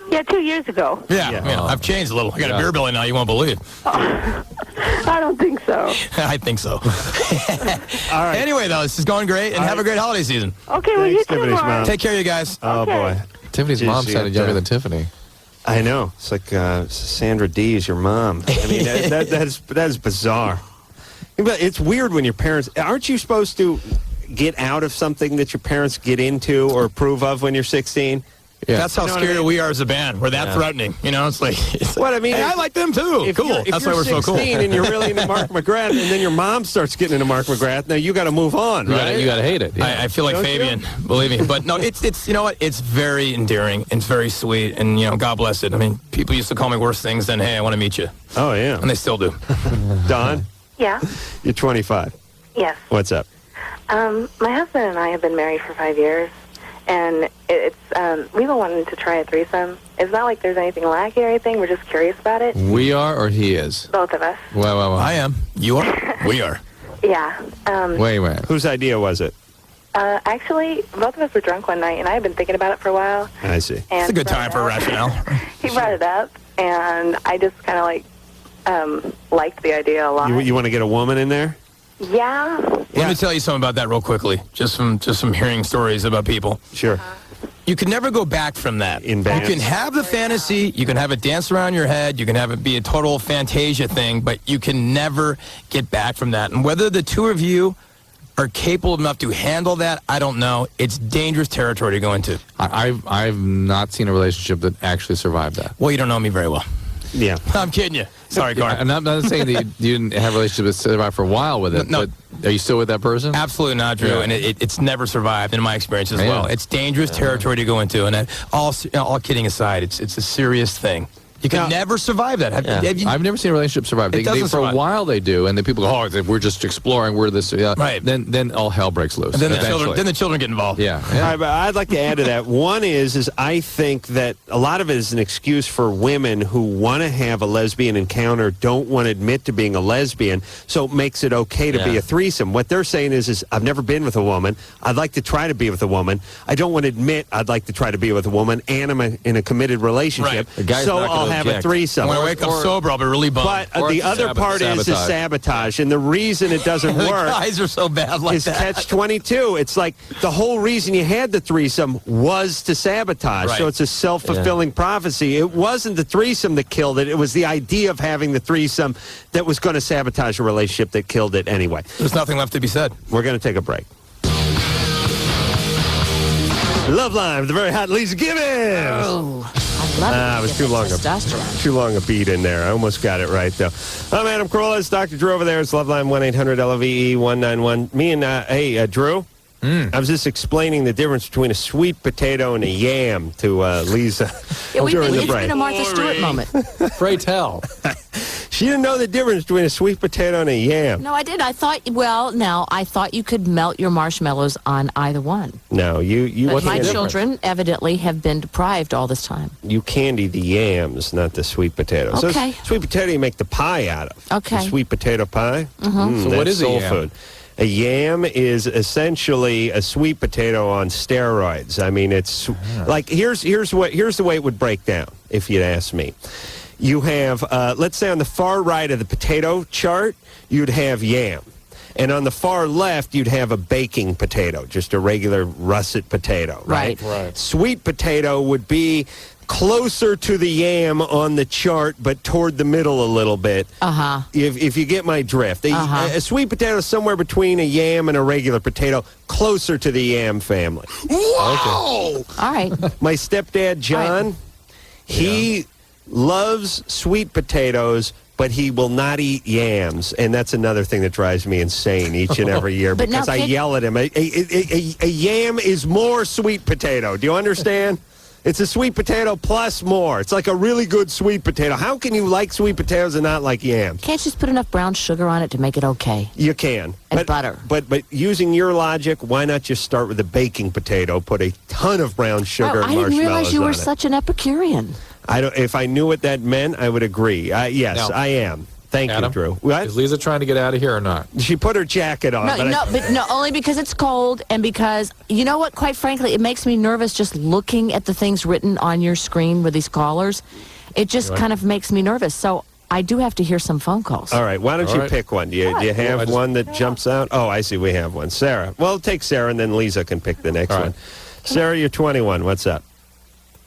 Yeah, 2 years ago. Yeah. I've changed a little. I got a beer belly now. You won't believe. I don't think so. I think so. All right. Anyway, though, this is going great, and have a great holiday season. Okay, well, you too, Tiffany's Mark. mom. Take care, you guys. Oh, Okay. boy. Tiffany's Jeez, mom she sounded had, younger than Tiffany. I know. It's like Sandra Dee is your mom. I mean, that is bizarre. But it's weird when your parents... Aren't you supposed to get out of something that your parents get into or approve of when you're 16? Yeah. That's how You know what scary I mean? we are as a band. We're that threatening. You know, it's like... What I mean, hey, I like them, too. Cool. If That's you're why we're so cool. 16 and you're really into Mark McGrath, and then your mom starts getting into Mark McGrath, now you got to move on, right? You got to hate it. Yeah. I feel like Don't Fabian, believe me. But no, it's you know what? It's very endearing. It's very sweet. And, you know, God bless it. I mean, people used to call me worse things than, hey, I want to meet you. Oh, yeah. And they still do. Don, Yeah. you're 25. Yes. What's up? My husband and I have been married for 5 years, and we've been wanting to try a threesome. It's not like there's anything lacking or anything. We're just curious about it. We are or he is? Both of us. Well. I am. You are. We are. Yeah. Wait. Whose idea was it? Actually, both of us were drunk one night, and I had been thinking about it for a while. I see. And It's a good brought time it for a up. rationale. He brought it up, and I just kind of liked the idea a lot. You want to get a woman in there? Yeah. Let me tell you something about that real quickly, just from hearing stories about people. Sure. You can never go back from that. In bands. You can have the fantasy, you can have it dance around your head, you can have it be a total fantasia thing, but you can never get back from that. And whether the two of you are capable enough to handle that, I don't know. It's dangerous territory to go into. I've not seen a relationship that actually survived that. Well, you don't know me very well. Yeah. I'm kidding you. Sorry, Gar. I'm not saying that you didn't have a relationship that survived for a while with it, No. but are you still with that person? Absolutely not, Drew. Yeah. And it's never survived in my experience as well. It's dangerous territory to go into. And all kidding aside, it's a serious thing. You can never survive that. I've never seen a relationship survive. It doesn't for a survive. while they do, and then people go, "Oh, we're just exploring. We're this." Right. Then all hell breaks loose. And then eventually. the children get involved. Yeah. All right, but I'd like to add to that. One is I think that a lot of it is an excuse for women who want to have a lesbian encounter, don't want to admit to being a lesbian, so it makes it okay to be a threesome. What they're saying is I've never been with a woman. I'd like to try to be with a woman. I don't want to admit I'd like to try to be with a woman, and I'm in a committed relationship, The guy's so not gonna I'll have a object. threesome. When I wake up sober, I'll be really bummed. But the other part is sabotage, and the reason it doesn't The work guys are so bad like is that. catch-22. It's like the whole reason you had the threesome was to sabotage. Right. So it's a self-fulfilling prophecy. It wasn't the threesome that killed it. It was the idea of having the threesome that was going to sabotage a relationship that killed it anyway. There's nothing left to be said. We're going to take a break. Loveline with the very hot Lisa Gibbons. Oh, I love it. It was too long. Too long a beat in there. I almost got it right, though. I'm Adam Carolla. It's Dr. Drew over there. It's Loveline 1-800-LOVE-191. Me and, Drew, I was just explaining the difference between a sweet potato and a yam to Lisa during the It's break. been a Martha Stewart moment. Pray tell. She didn't know the difference between a sweet potato and a yam. No, I did. I thought you could melt your marshmallows on either one. No, you. But my candy- children evidently have been deprived all this time. You candy the yams, not the sweet potatoes. Okay. So sweet potato you make the pie out of. Okay. The sweet potato pie. Mhm. So what that's is a soul yam? food? A yam is essentially a sweet potato on steroids. I mean, it's like here's the way it would break down if you'd ask me. You have let's say on the far right of the potato chart, you'd have yam. And on the far left, you'd have a baking potato, just a regular russet potato, right? Right. Sweet potato would be closer to the yam on the chart, but toward the middle a little bit. Uh-huh. If you get my drift. A sweet potato is somewhere between a yam and a regular potato, closer to the yam family. Whoa! All right. My stepdad, John, he loves sweet potatoes, but he will not eat yams, and that's another thing that drives me insane each and every year But now because I yell at him. A yam is more sweet potato. Do you understand? It's a sweet potato plus more. It's like a really good sweet potato. How can you like sweet potatoes and not like yams? Can't you just put enough brown sugar on it to make it okay? You can. And butter. But using your logic, why not just start with a baking potato, put a ton of brown sugar and I marshmallows didn't realize you were on it? such an Epicurean. If I knew what that meant, I would agree. Yes, Now, I am. Thank Adam, you, Drew. What? Is Lisa trying to get out of here or not? She put her jacket on. But only because it's cold and because, you know what, quite frankly, it makes me nervous just looking at the things written on your screen with these callers. It just kind of makes me nervous. So I do have to hear some phone calls. All right, why don't you pick one? Do you have one that jumps out? Oh, I see, we have one. Sarah. Well, take Sarah, and then Lisa can pick the next one. Sarah, you're 21. What's up?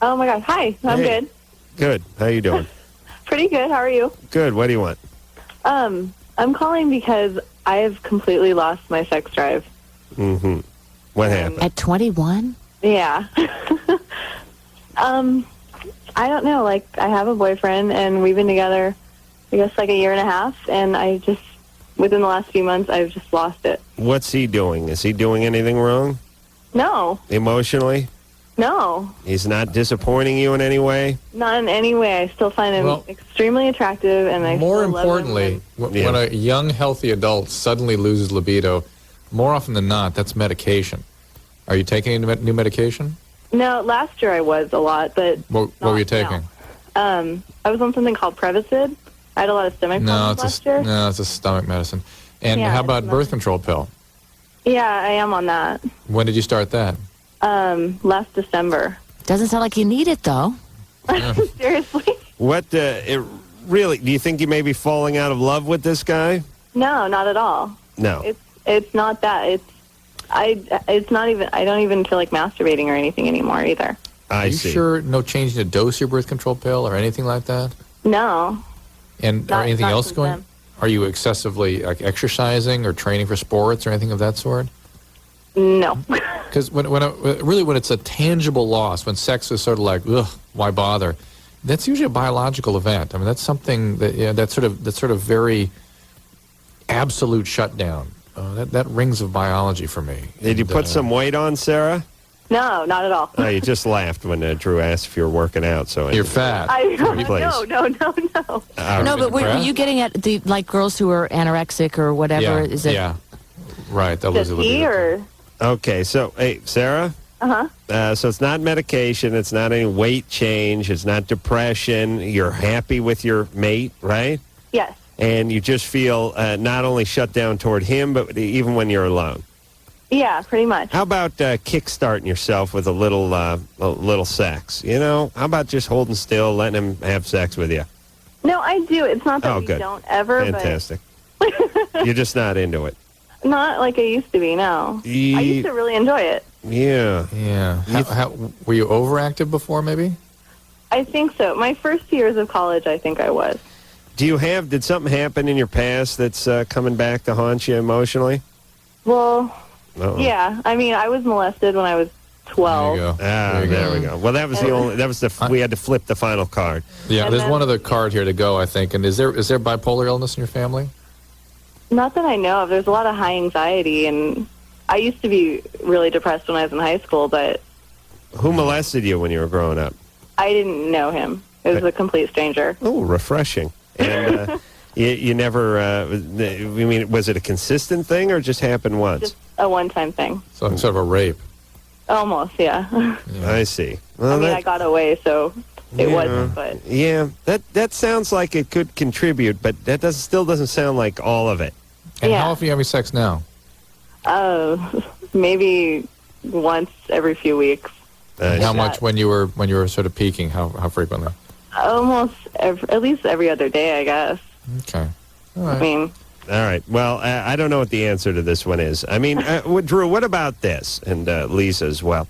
Oh, my God. Hi. I'm good. Good. How you doing? Pretty good. How are you? Good. What do you want? I'm calling because I have completely lost my sex drive. Mm-hmm. What happened? At 21? Yeah. I don't know. Like, I have a boyfriend, and we've been together, I guess, like a year and a half, and I just, within the last few months, I've just lost it. What's he doing? Is he doing anything wrong? No. Emotionally? No. He's not disappointing you in any way? Not in any way. I still find him extremely attractive, and I More still love importantly, him. when a young, healthy adult suddenly loses libido, more often than not, that's medication. Are you taking any new medication? No, last year I was a lot, but What were you taking? I was on something called Prevacid. I had a lot of stomach problems last year. No, it's a stomach medicine. And Yeah, how about it's birth control pill? Yeah, I am on that. When did you start that? Last December. Doesn't sound like you need it, though. Seriously? What, do you think you may be falling out of love with this guy? No, not at all. No. It's not that. It's not even. I don't even feel like masturbating or anything anymore either. Are you sure no changing the dose of your birth control pill or anything like that? No. And Not- or anything not else since going? then. Are you excessively exercising or training for sports or anything of that sort? No. Because when it's a tangible loss, when sex is sort of like, ugh, why bother? That's usually a biological event. I mean, that's something that that's sort of very absolute shutdown. That rings of biology for me. Did you put some weight on, Sarah? No, not at all. Oh, you just laughed when Drew asked if you were working out. So you're fat. No. No, but were you getting at the girls who are anorexic or whatever? Yeah, Is it? yeah. Right. That was or? Okay, so hey, Sarah. So it's not medication. It's not any weight change. It's not depression. You're happy with your mate, right? Yes. And you just feel not only shut down toward him, but even when you're alone. Yeah, pretty much. How about kickstarting yourself with a little sex? You know, how about just holding still, letting him have sex with you? No, I do. It's not that we good. don't ever. Fantastic. You're just not into it. Not like I used to be. No, I used to really enjoy it. Yeah. Yeah. How, were you overactive before? Maybe. I think so. My first years of college, I think I was. Did something happen in your past that's coming back to haunt you emotionally? Well. Uh-oh. Yeah, I mean, I was molested when I was 12. There you go. There we go. Well, that was we had to flip the final card. Yeah, there's one other card here to go, I think. And is there bipolar illness in your family? Not that I know of. There's a lot of high anxiety, and I used to be really depressed when I was in high school, but... Who molested you when you were growing up? I didn't know him. It was a complete stranger. Oh, refreshing. And you never... I mean, was it a consistent thing or just happened once? Just a one-time thing. So it's sort of a rape. Almost, yeah. I see. Well, I got away, so it wasn't, but... Yeah, that sounds like it could contribute, but that still doesn't sound like all of it. And how often are you having sex now? Maybe once every few weeks. How much when you were sort of peaking? How frequently? Almost at least every other day, I guess. Okay. All right. I mean... All right. Well, I don't know what the answer to this one is. I mean, Drew, what about this? And Lisa as well.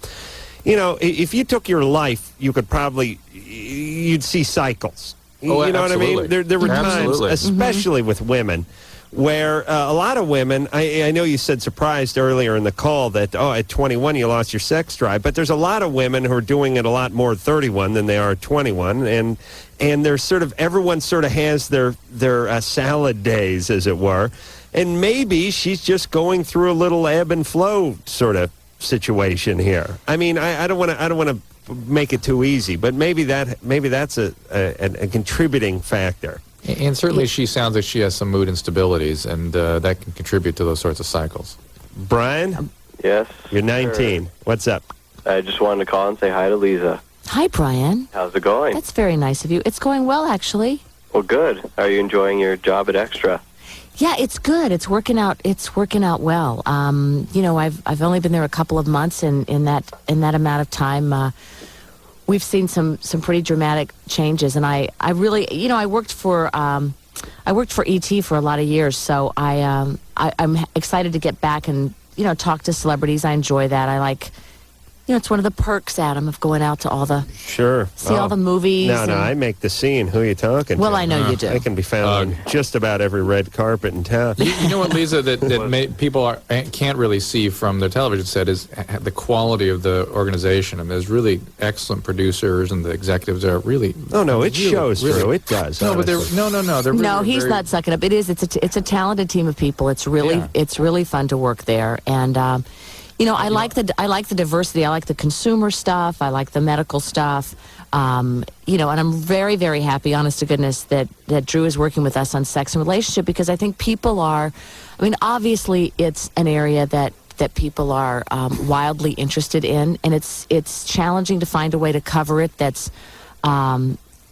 You know, if you took your life, you'd see cycles. Oh, you know absolutely. what I mean? There were times, especially with women, where a lot of women, I know you said surprised earlier in the call that, at 21 you lost your sex drive, but there's a lot of women who are doing it a lot more at 31 than they are at 21, and there's everyone sort of has their salad days, as it were, and maybe she's just going through a little ebb and flow sort of situation here. I mean, I don't want to make it too easy, but maybe that's a contributing factor. And certainly she sounds like she has some mood instabilities, and that can contribute to those sorts of cycles. Brian? Yes? You're 19. Sure. What's up? I just wanted to call and say hi to Lisa. Hi, Brian. How's it going? That's very nice of you. It's going well, actually. Well, good. Are you enjoying your job at Extra? Yeah, it's good. It's working out. It's working out well. You know, I've only been there a couple of months, and in that amount of time, we've seen some pretty dramatic changes. And I really, I worked for ET for a lot of years, so I'm excited to get back and talk to celebrities. I enjoy that. I like. It's one of the perks, Adam, of going out to all the... Sure. See all the movies. No, I make the scene. Who are you talking to? Well, I know you do. I can be found on just about every red carpet in town. You know what, Lisa, that people can't really see from their television set is the quality of the organization. I mean, there's really excellent producers, and the executives are really... Oh, no, it shows, really, Drew. It does. No, honestly. But they're really, no, he's not sucking up. It is. It's a talented team of people. It's really fun to work there, and... I like the diversity. I like the consumer stuff. I like the medical stuff. And I'm very, very happy, honest to goodness, that Drew is working with us on sex and relationship, because I think people are, obviously it's an area that people are wildly interested in, and it's challenging to find a way to cover it that's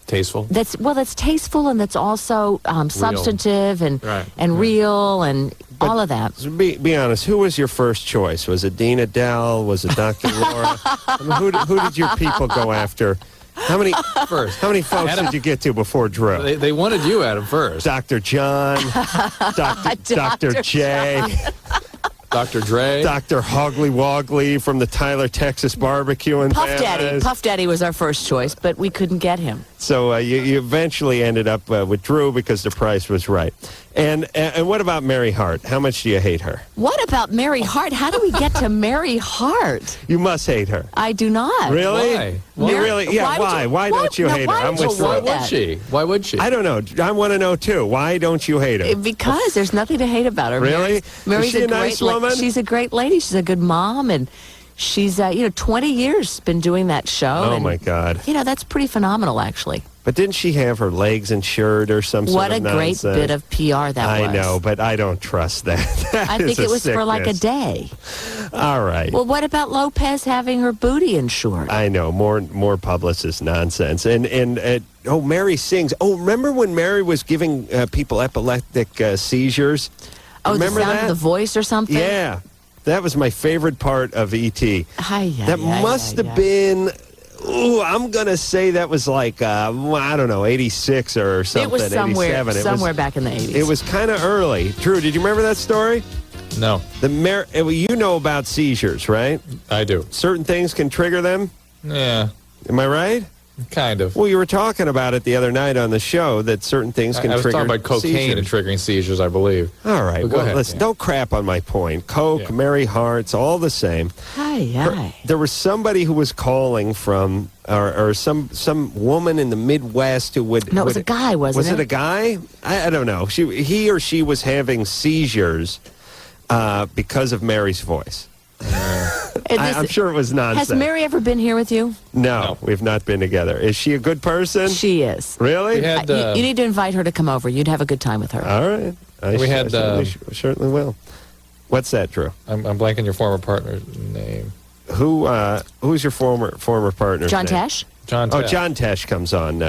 tasteful. That's tasteful, and that's also substantive and real and all of that. Be honest. Who was your first choice? Was it Dean Adele? Was it Dr. Laura? Who did your people go after? How many folks Adam, did you get to before Drew? They wanted you, Adam, first. Dr. John, Dr. J. Dr. Dre. Dr. Hoggly Woggly from the Tyler, Texas barbecue and Puff Daddy was our first choice, but we couldn't get him. So you eventually ended up with Drew because the price was right. And what about Mary Hart? How much do you hate her? What about Mary Hart? How do we get to Mary Hart? You must hate her. I do not. Really? Why? You really? Yeah. Why don't you hate her? I'm with Why you. would she? Why would she? I don't know. I want to know too. Why don't you hate her? Because there's nothing to hate about her. Really? Mary's Is she a nice woman? She's a great lady. She's a good mom, and she's 20 years been doing that show. Oh and, my God! That's pretty phenomenal, actually. But didn't she have her legs insured or some sort of nonsense? What a great bit of PR that was. I know, but I don't trust that. I think it was for like a day. All right. Well, what about Lopez having her booty insured? I know, more publicist nonsense. And Mary sings. Oh, remember when Mary was giving people epileptic seizures? Oh, remember the sound that? of the voice or something? Yeah. That was my favorite part of E.T. That must have been... Ooh, I'm going to say that was like, I don't know, 86 or something. It was somewhere 87. Back in the 80s. It was kind of early. Drew, did you remember that story? No. You know about seizures, right? I do. Certain things can trigger them? Yeah. Am I right? Kind of. Well, you were talking about it the other night on the show that certain things can I was trigger talking about cocaine seizures. and triggering seizures, I believe. All right. Well, go ahead. Listen, don't crap on my point. Coke, Mary Hart's, all the same. There was somebody who was calling from, or some woman in the Midwest who would... No, it was a guy, wasn't it? Was it a guy? I don't know. He or she was having seizures because of Mary's voice. I'm sure it was nonsense. Has Mary ever been here with you? No, we've not been together. Is she a good person? She is. Really? You need to invite her to come over. You'd have a good time with her. All right. I certainly will. What's that, Drew? I'm blanking your former partner's name. Who's your former partner? John Tesh? John Tesh. Oh, John Tesh comes on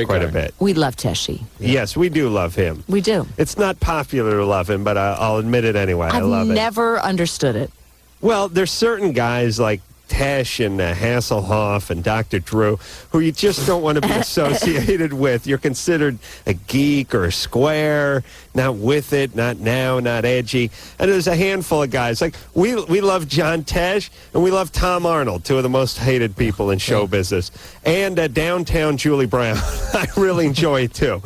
quite a bit. We love Teshy. Yes, we do love him. We do. It's not popular to love him, but I'll admit it anyway. I love it. I've never understood it. Well, there's certain guys like Tesh and Hasselhoff and Dr. Drew who you just don't want to be associated with. You're considered a geek or a square, not with it, not now, not edgy. And there's a handful of guys. Like, we love John Tesh and we love Tom Arnold, two of the most hated people in show business. And downtown Julie Brown. I really enjoy it, too.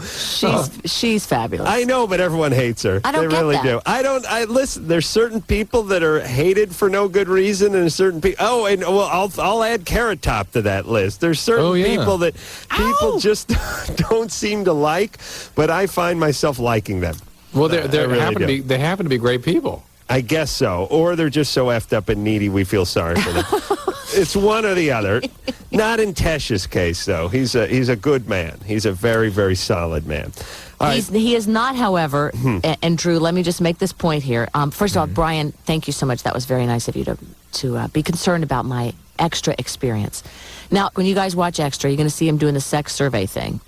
She's fabulous. I know, but everyone hates her. I don't They really get that. do. Listen, there's certain people that are hated for no good reason and certain people... Oh, and well, I'll add Carrot Top to that list. There's certain people that people just don't seem to like, but I find myself liking them. Well, they happen to be great people. I guess so. Or they're just so effed up and needy we feel sorry for them. It's one or the other. Not in Tesh's case, though. He's a good man. He's a very, very solid man. He is not, however, and Drew, let me just make this point here. First of all, Brian, thank you so much. That was very nice of you to be concerned about my Extra experience. Now, when you guys watch Extra, you're going to see him doing the sex survey thing.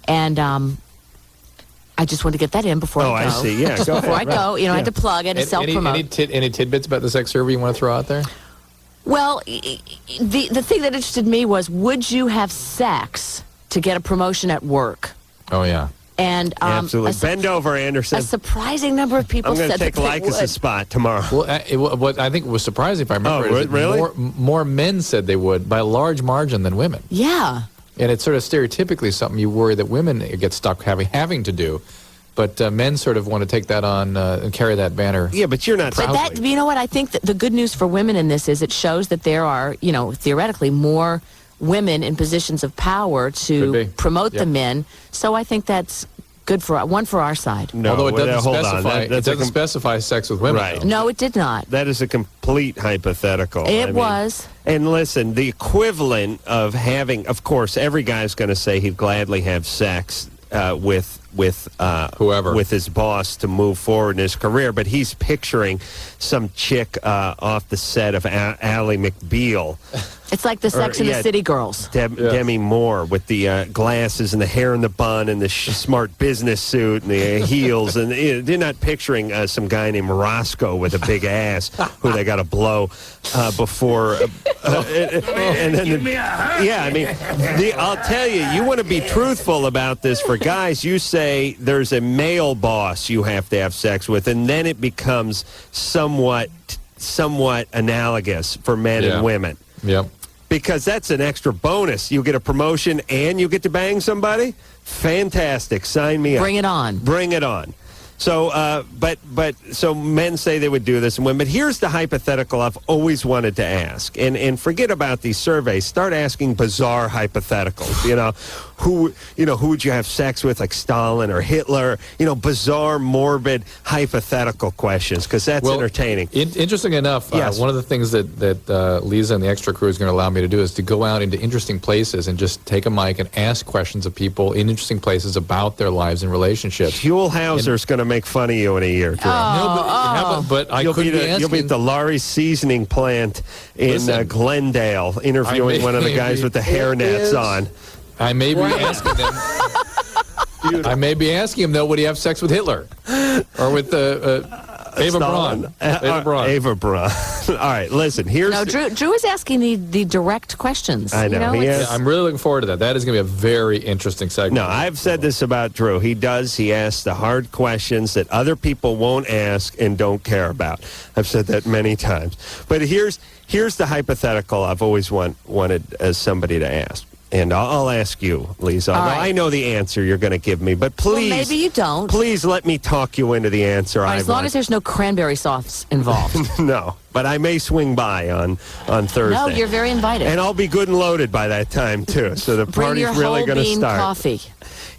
And I just want to get that in before I go. I see. Yeah, just go before ahead. I go, I had to plug it and self-promote. Any tidbits about the sex survey you want to throw out there? Well, the thing that interested me was, would you have sex to get a promotion at work? Oh, yeah. And absolutely. Bend over, Anderson. A surprising number of people said that they would. I'm going to take Lycus' spot tomorrow. Well, what I think was surprising, if I remember, is that really? more men said they would by a large margin than women. Yeah. And it's sort of stereotypically something you worry that women get stuck having to do. But men sort of want to take that on and carry that banner. Yeah, but you're not. But you know what? I think that the good news for women in this is it shows that there are, theoretically more women in positions of power to promote the men. So I think that's good for our side. No, although it doesn't specify, it doesn't specify sex with women. Right. No, it did not. That is a complete hypothetical. It was. And listen, the equivalent of having, of course, every guy's going to say he'd gladly have sex with whoever, with his boss to move forward in his career, but he's picturing some chick off the set of Ally McBeal. It's like the Sex and the City girls. Demi Moore with the glasses and the hair in the bun and the smart business suit and the heels. And they're not picturing some guy named Roscoe with a big ass who they got to blow before. And then, I'll tell you, you want to be truthful about this for guys. You say there's a male boss you have to have sex with, and then it becomes somewhat analogous for men and women. Yep. Because that's an extra bonus. You get a promotion and you get to bang somebody. Fantastic. Sign me up. Bring it on. Bring it on. So, so men say they would do this and women. But here's the hypothetical I've always wanted to ask, and forget about these surveys. Start asking bizarre hypotheticals. Who would you have sex with, like Stalin or Hitler? Bizarre, morbid, hypothetical questions, because that's entertaining. Interesting enough, one of the things that Lisa and the Extra crew is going to allow me to do is to go out into interesting places and just take a mic and ask questions of people in interesting places about their lives and relationships. Huell Hauser's going to make fun of you in a year, Drew. But I couldn't be asking. You'll be at the Laurie's seasoning plant in Glendale, interviewing one of the guys with the hairnets on. I may be asking them. I may be asking him, though, would he have sex with Hitler? Or with Ava Braun? Ava Braun. All right, listen, here's... No, Drew is asking the direct questions. I know. I'm really looking forward to that. That is going to be a very interesting segment. No, I've said this about Drew. He asks the hard questions that other people won't ask and don't care about. I've said that many times. But here's the hypothetical I've always wanted as somebody to ask. And I'll ask you, Lisa. I know the answer you're going to give me, but please... Well, maybe you don't. Please let me talk you into the answer. As long as there's no cranberry sauce involved. No, but I may swing by on Thursday. No, you're very invited. And I'll be good and loaded by that time, too. So the party's really going to start. Coffee.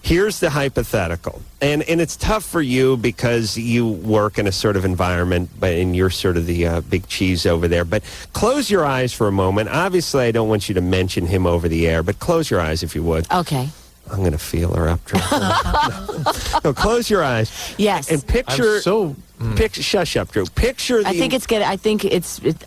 Here's the hypothetical. And it's tough for you because you work in a sort of environment, and you're sort of the big cheese over there. But close your eyes for a moment. Obviously, I don't want you to mention him over the air, but close your eyes if you would. Okay. I'm going to feel her up, Drew. No, close your eyes. Yes. And picture... shush up, Drew. Picture the... I think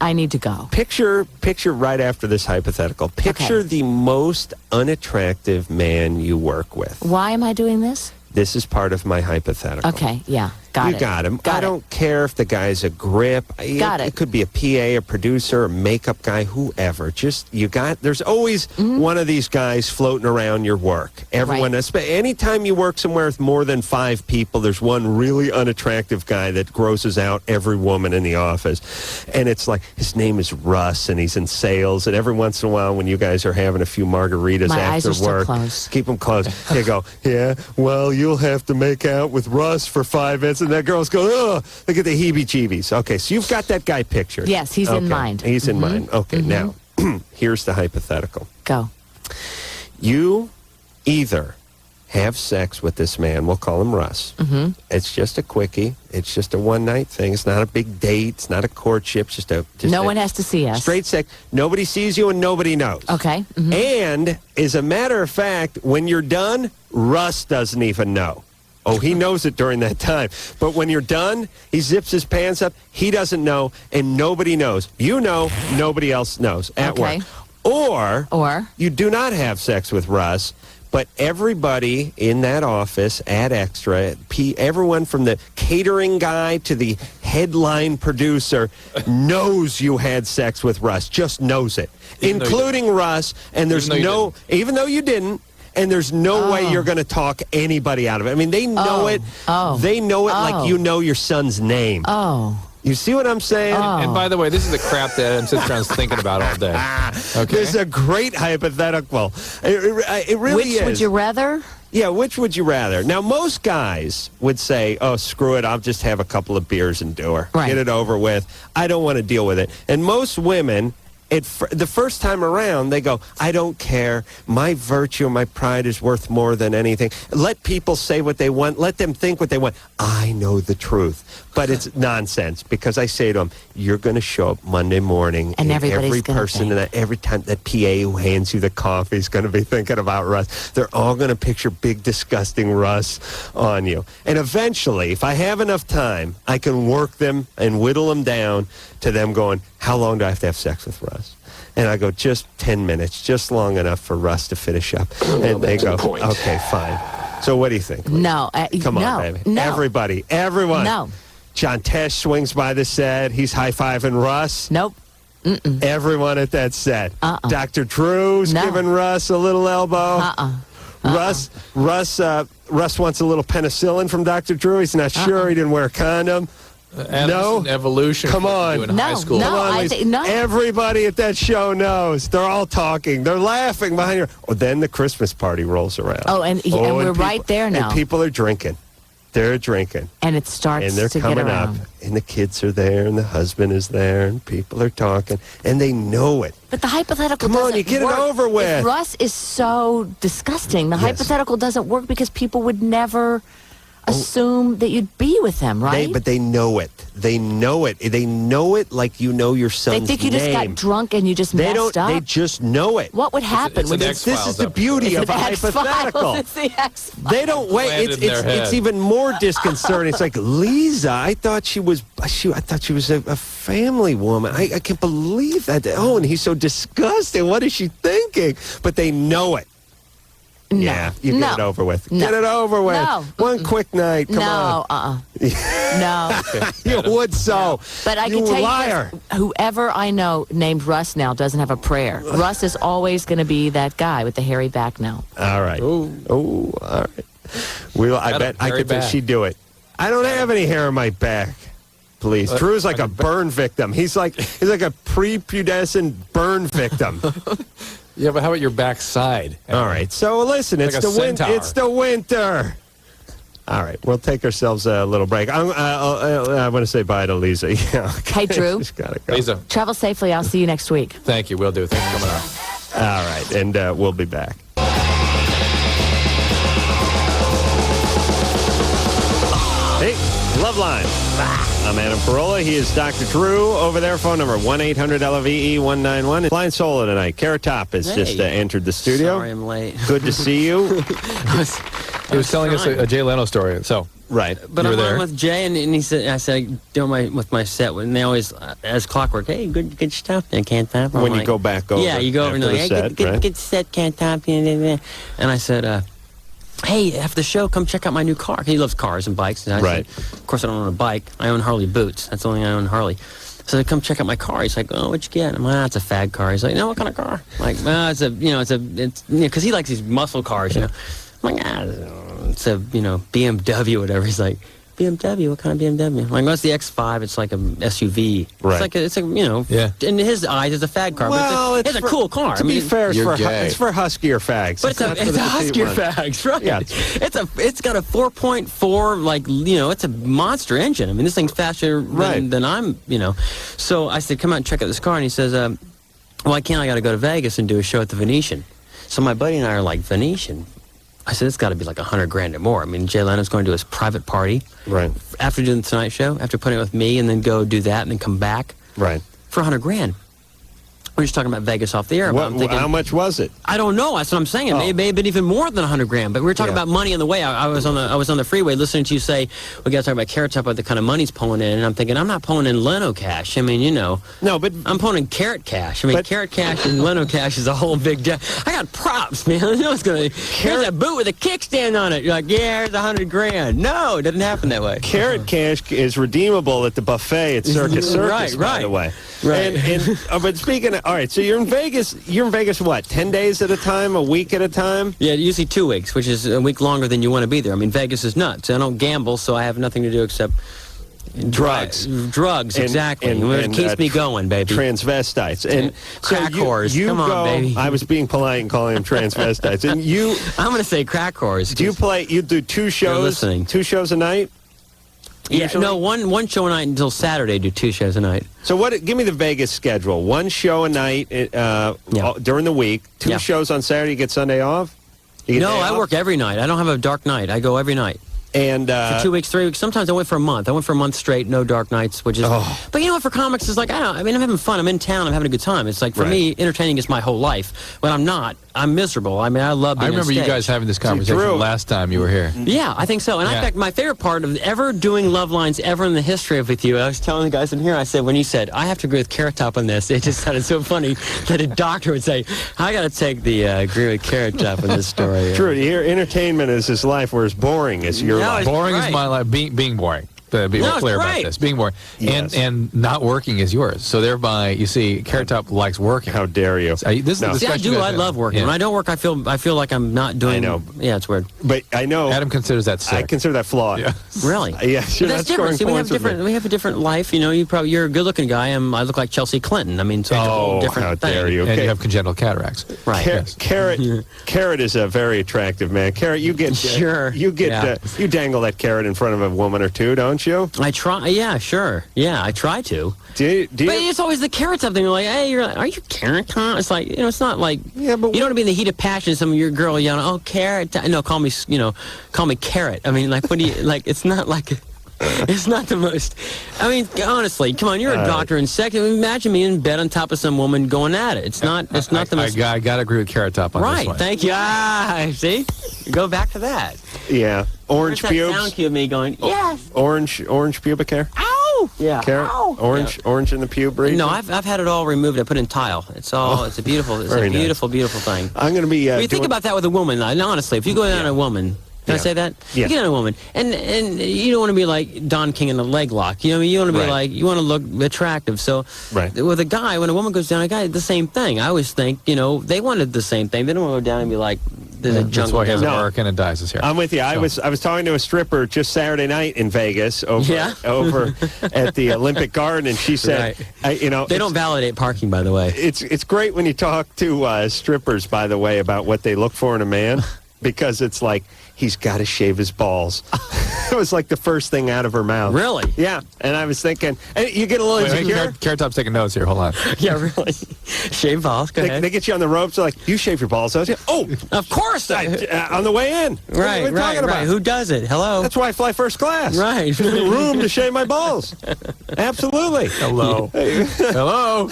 I need to go. Picture right after this hypothetical. Picture the most unattractive man you work with. Why am I doing this? This is part of my hypothetical. Okay, yeah. Got it. You got him. I don't care if the guy's a grip. It could be a PA, a producer, a makeup guy, whoever. There's always one of these guys floating around your work. Everyone, anytime you work somewhere with more than 5 people, there's one really unattractive guy that grosses out every woman in the office. And it's like, his name is Russ, and he's in sales. And every once in a while, when you guys are having a few margaritas after work, keep them closed. You go, yeah, well, you'll have to make out with Russ for 5 minutes. And that girl's going, oh, look at the heebie-jeebies. Okay, so you've got that guy pictured. Yes, he's in mind. He's in mind. Okay, now, here's the hypothetical. Go. You either have sex with this man, we'll call him Russ. It's just a quickie. It's just a one-night thing. It's not a big date. It's not a courtship. No one has to see us. Straight sex. Nobody sees you and nobody knows. Okay. And, as a matter of fact, when you're done, Russ doesn't even know. Oh, he knows it during that time. But when you're done, he zips his pants up. He doesn't know, and nobody knows. You know, nobody else knows at work. Or you do not have sex with Russ, but everybody in that office at Extra, everyone from the catering guy to the headline producer knows you had sex with Russ, just knows it, including Russ. And there's even though you didn't, and there's no way you're going to talk anybody out of it. I mean, they know it. They know it like you know your son's name. You see what I'm saying? And by the way, this is the crap that Adam sits around thinking about all day. Okay? This is a great hypothetical. It really is. Which would you rather? Yeah, which would you rather? Now, most guys would say, oh, screw it, I'll just have a couple of beers and do her. Get it over with. I don't want to deal with it. And most women... the first time around, they go, I don't care. My virtue, my pride is worth more than anything. Let people say what they want. Let them think what they want. I know the truth. But it's nonsense, because I say to them, you're going to show up Monday morning, and every person, every time that PA who hands you the coffee is going to be thinking about Russ. They're all going to picture big, disgusting Russ on you. And eventually, if I have enough time, I can work them and whittle them down to them going, how long do I have to have sex with Russ? And I go, just 10 minutes, just long enough for Russ to finish up. And they go, okay, fine. So what do you think? No. Come on, baby. No. Everybody, everyone. No. John Tesh swings by the set. He's high-fiving Russ. Nope. Everyone at that set. Dr. Drew's giving Russ a little elbow. Russ wants a little penicillin from Dr. Drew. He's not sure. He didn't wear a condom. No evolution. Come on. In high school. Everybody at that show knows. They're all talking. They're laughing behind you. Then the Christmas party rolls around. And we're right there now. And people are drinking. They're drinking. And it starts and they're to coming get up, around. and the kids are there, and the husband is there, and people are talking, and they know it. But the hypothetical Come on, doesn't you get work. it over with. If Russ is so disgusting, the hypothetical doesn't work because people would never assume that you'd be with them, right? But they know it. They know it. They know it like you know your son's name. They think you just got drunk and you just messed up. They just know it. What would happen? This is the beauty of a hypothetical. It's the X-Files. They don't wait. It's even more disconcerting. It's like, Lisa, I thought she was a family woman. I can't believe that. Oh, and he's so disgusting. What is she thinking? But they know it. No. Yeah, you get it over with. No. Get it over with. No. One quick night. Come on. No. You would so. But I you can tell liar. you, this, whoever I know named Russ now doesn't have a prayer. Russ is always going to be that guy with the hairy back now. All right. Oh, all right. I bet she'd do it. I don't have any hair on my back. Please. Drew's like a burn victim. He's like a prepubescent burn victim. Yeah, but how about your backside? All right. So listen, Like it's a the winter. centaur. It's the winter. All right, we'll take ourselves a little break. I want to say bye to Lisa. Yeah. Hey, Drew. She's gotta go. Lisa. Travel safely. I'll see you next week. Thank you. Will do. Thanks for coming on. All right, and we'll be back. Hey, Loveline. I'm Adam Carolla. He is Dr. Drew over there. Phone number 1-800-LOVE-191. Flying solo tonight. Carrot Top has just entered the studio. Sorry I'm late. Good to see you. He was telling us a Jay Leno story. So right, But you were I'm there. on with Jay, and he said, I said, with my set, and they always, as clockwork, hey, good stuff there, can't top. When you go back over. Yeah, you go over and after like, the hey, set, good, right? good set, can't top. And I said, hey, after the show, come check out my new car. He loves cars and bikes. And I Right. said, of course, I don't own a bike. I own Harley boots. That's the only thing I own Harley. So I come check out my car. He's like, oh, what'd you get? I'm like, it's a fad car. He's like, no, what kind of car? I'm like, because he likes these muscle cars, I'm like, it's a, BMW, whatever. He's like, BMW? What kind of BMW? I'm like, well, it's the X5. It's like a SUV. Right. It's in his eyes, it's a fad car. Well, but it's a cool car. To be fair, You're it's gay. for huskier fags. But not for it's the a petite Huskier ones. fags, right? Yeah. It's got a 4.4, it's a monster engine. I mean, this thing's faster than I'm, So I said, come out and check out this car. And he says, why can't I got to go to Vegas and do a show at the Venetian? So my buddy and I are like, Venetian? I said, it's got to be like $100,000 or more. I mean, Jay Leno's going to his private party. Right. After doing the Tonight Show, after putting it with me, and then go do that, and then come back. Right. For $100,000. We're just talking about Vegas off the air. But I'm thinking, how much was it? I don't know. That's what I'm saying. It may have been even more than $100,000. But we were talking about money on the way. I was on the freeway listening to you say, we got to talk about Carrot Top, about the kind of money's pulling in. And I'm thinking, I'm not pulling in Leno cash. I mean, No, but I'm pulling in Carrot cash. I mean, Carrot cash and Leno cash is a whole big deal. I got props, man. I know it's going to. Here's a boot with a kickstand on it. You're like, yeah, here's $100,000. No, it doesn't happen that way. Carrot cash is redeemable at the buffet at Circus Circus, by the way. Right. But speaking of, all right, so you're in Vegas. You're in Vegas, what, 10 days at a time, a week at a time? Yeah, usually 2 weeks, which is a week longer than you want to be there. I mean, Vegas is nuts. I don't gamble, so I have nothing to do except drugs. Exactly. And it keeps me going, baby. Transvestites. And crack whores. You Come on, go, baby. I was being polite and calling them transvestites. And you... I'm going to say crack whores. Do you do two shows a night? Yeah, Usually? no, one show a night until Saturday, do 2 shows a night. So give me the Vegas schedule. One show a night during the week, 2 shows on Saturday, you get Sunday off? No, I work every night. I don't have a dark night. I go every night. And for 2 weeks, 3 weeks. Sometimes I went for a month. I went for a month straight, no dark nights, which is. But you know what? For comics, it's like I'm having fun. I'm in town. I'm having a good time. It's like for me, entertaining is my whole life. But I'm not. I'm miserable. I mean, I love being I remember on you stage. guys having this conversation last time you were here. Yeah, I think so. And in fact, my favorite part of ever doing Love Lines ever in the history of with you, I was telling the guys in here, I said, when you said, I have to agree with Carrot Top on this, it just sounded so funny that a doctor would say, I got to take the agree with Carrot Top on this story. True, you hear entertainment is his life, whereas boring is your life. Boring is my life, being boring. Be more clear about great. this. Being more and not working is yours. So thereby, you see, Carrot Top likes working. How dare you? This is the See, I discussion do. that- I love working. Yeah. When I don't work, I feel like I'm not doing. I know. Yeah, it's weird. But I know Adam considers that sick. I consider that flawed. Yeah. Really? Yeah, But sure, that's different. See, we have points with me. We have a different life. You know, you're a good-looking guy. I look like Chelsea Clinton. I mean, so it's a whole different how thing. dare you? And Okay. you have congenital cataracts. Right. Carrot is a very attractive man. Carrot, you get Sure. you get Yeah. you dangle that carrot in front of a woman or two, don't you? I try. Yeah, sure. Yeah, I try to. Do you But it's always the carrot stuff. You're like, hey, are you Carrot Top? It's like, it's not like, but you don't want to be in the heat of passion. Some of your girl yelling, oh, Carrot Top. No, call me Carrot. I mean, like, what do you, like, it's not like, it's not the most, I mean, honestly, come on, you're a doctor in sex. Imagine me in bed on top of some woman going at it. It's not the most. I got to agree with Carrot Top on this Right, one. thank you. See? Go back to that. Yeah. Orange Where's that pubes. sound cue of me going, yes. Orange pubic hair. Ow! Yeah. Carrot. Ow! Orange in the pube region. No, I've had it all removed. I put in tile. It's a beautiful very nice. beautiful thing. I'm going to be. When you think about that with a woman, honestly, if you go down on a woman, can I say that? Yeah. You get on a woman, and you don't want to be like Don King in a leg lock. You know, you want to be like, you want to look attractive. So with a guy, when a woman goes down, a guy, the same thing. I always think, they wanted the same thing. They don't want to go down and be like, there's a That's jungle. why he down doesn't there. work and it dies his hair. I'm with you. I was talking to a stripper just Saturday night in Vegas over at the Olympic Garden, and she said, they don't validate parking, by the way. It's great when you talk to strippers, by the way, about what they look for in a man, because it's like, he's got to shave his balls. It was like the first thing out of her mouth. Really? Yeah. And I was thinking, and you get a little insecure. Carrot Top's taking notes here. Hold on. Yeah, really. Shave balls. Go ahead. They get you on the ropes. They're like, you shave your balls, don't you? Oh, of course. On the way in. Right, what are you talking about? Who does it? Hello. That's why I fly first class. Right. There's room to shave my balls. Absolutely. Hello. Hello.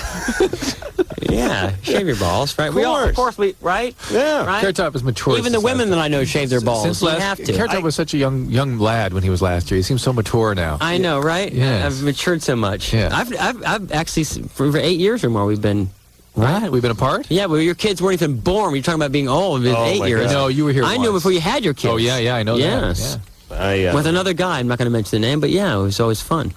Yeah, shave your balls, right? Of course, right? Yeah. Right? Carrot Top is mature. Even the women that I know shave their balls. Since You last, have to. Carrot Top was such a young lad when he was last year. He seems so mature now. I know, right? Yes. I've matured so much. Yeah. I've actually, for 8 years or more, we've been... Right? We've been apart? Yeah, well, your kids weren't even born. You're talking about being old. It's 8 years. No, you were here I knew once. before you had your kids. Oh, yeah, I know yes. that. Yeah. With another guy. I'm not going to mention the name, but yeah, it was always fun.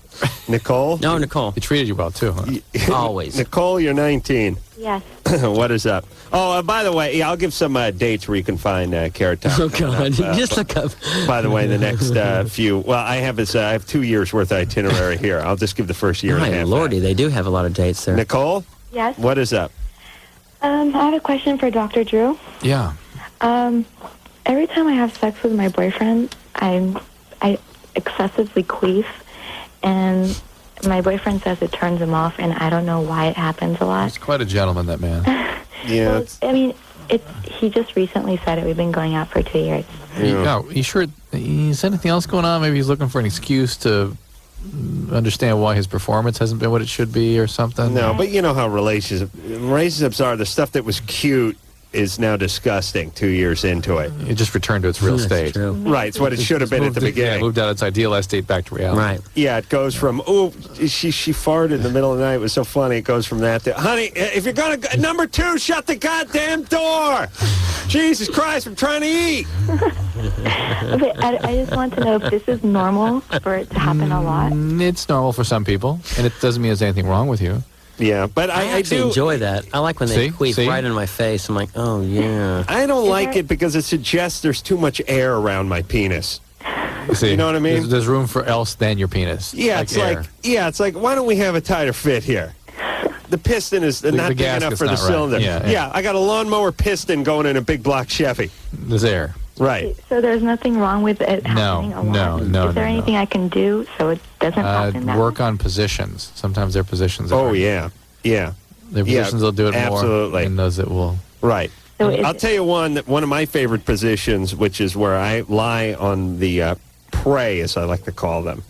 Nicole? No, Nicole. He treated you well, too, huh? Always. Nicole, you're 19. Yes. What is up? Oh, by the way, I'll give some dates where you can find Carrot Top. Oh, God. Just look up. By the way, the next few. Well, I have 2 years worth of itinerary here. I'll just give the first year and a My half. lordy, they do have a lot of dates there. Nicole? Yes. What is up? I have a question for Dr. Drew. Yeah. Every time I have sex with my boyfriend, I excessively queef, and my boyfriend says it turns him off, and I don't know why it happens a lot. He's quite a gentleman, that man. Yeah. Well, I mean, he just recently said it. We've been going out for 2 years. Yeah. You sure? Is anything else going on? Maybe he's looking for an excuse to understand why his performance hasn't been what it should be or something? No, but you know how relationships are. The stuff that was cute is now disgusting 2 years into it. It just returned to its real That's state. true. Right, it's what it should have been at the beginning. Yeah, moved out its ideal state back to reality. Right. Yeah, it goes from, oh, she farted in the middle of the night. It was so funny. It goes from that to, honey, if you're going to, number 2, shut the goddamn door. Jesus Christ, I'm trying to eat. Okay, I just want to know if this is normal for it to happen a lot. It's normal for some people, and it doesn't mean there's anything wrong with you. Yeah, but I actually do enjoy that. I like when they queef See? right in my face. I'm like, oh, yeah. I don't like it because it suggests there's too much air around my penis. See, you know what I mean? There's room for else than your penis. Yeah, air. it's like, why don't we have a tighter fit here? The piston is not big enough for the not right. cylinder. Yeah. I got a lawnmower piston going in a big black Chevy. There's air. Right. So there's nothing wrong with it happening a lot? No. Is there anything I can do so it doesn't happen that work on positions. Sometimes their positions are... Oh, yeah. Their positions will do it more. Absolutely. And those that will... Right. So I'll tell you one of my favorite positions, which is where I lie on the prey, as I like to call them,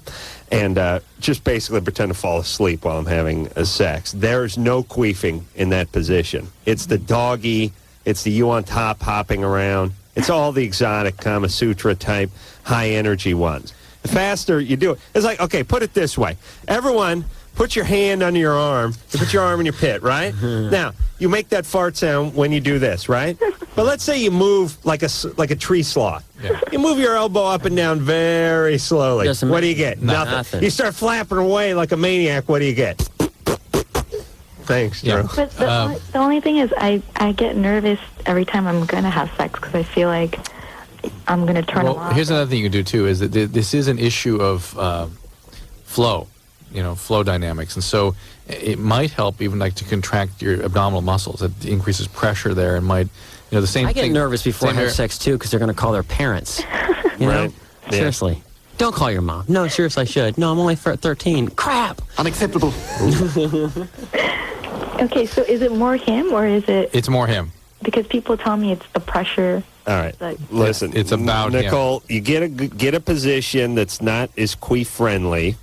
and just basically pretend to fall asleep while I'm having sex. There's no queefing in that position. It's the doggy, it's the you on top hopping around. It's all the exotic Kama Sutra type, high energy ones. The faster you do it, it's like, okay, put it this way. Everyone put your hand under your arm. You put your arm in your pit, right? Now, you make that fart sound when you do this, right? But let's say you move like a tree sloth. Yeah. You move your elbow up and down very slowly. What do you get? Nothing. You start flapping away like a maniac. What do you get? Thanks, Drew. But the only thing is I get nervous every time I'm going to have sex because I feel like I'm going to turn them off. Here's another thing you can do, too, is that this is an issue of flow, flow dynamics. And so it might help even like to contract your abdominal muscles. It increases pressure there and might, the same thing. I get nervous before I have sex, too, because they're going to call their parents. You know? Yeah. Seriously. Don't call your mom. No, seriously, I should. No, I'm only 13. Crap. Unacceptable. Okay, so is it more him or is it... It's more him. Because people tell me it's the pressure. All right. Listen, it's about Nicole, you get a position that's not as queef-friendly.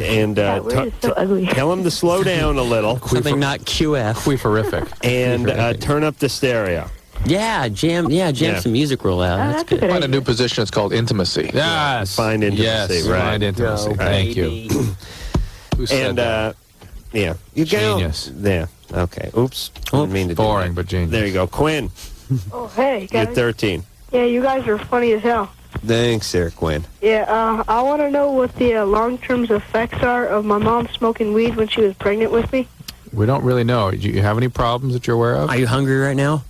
And word is so ugly. Tell him to slow down a little. Something not QF. Queeferific. And turn up the stereo. Yeah, jam some music roll out. That's good. Find a new position. It's called intimacy. Yes. Find intimacy, right. Find intimacy. Thank you. Who said that? Yeah. You genius. Yeah. Okay. Oops. Didn't mean to boring, do that. But genius. There you go. Quinn. Oh, hey, guys. You're 13. Yeah, you guys are funny as hell. Thanks, Sir Quinn. Yeah, I want to know what the long-term effects are of my mom smoking weed when she was pregnant with me. We don't really know. Do you have any problems that you're aware of? Are you hungry right now?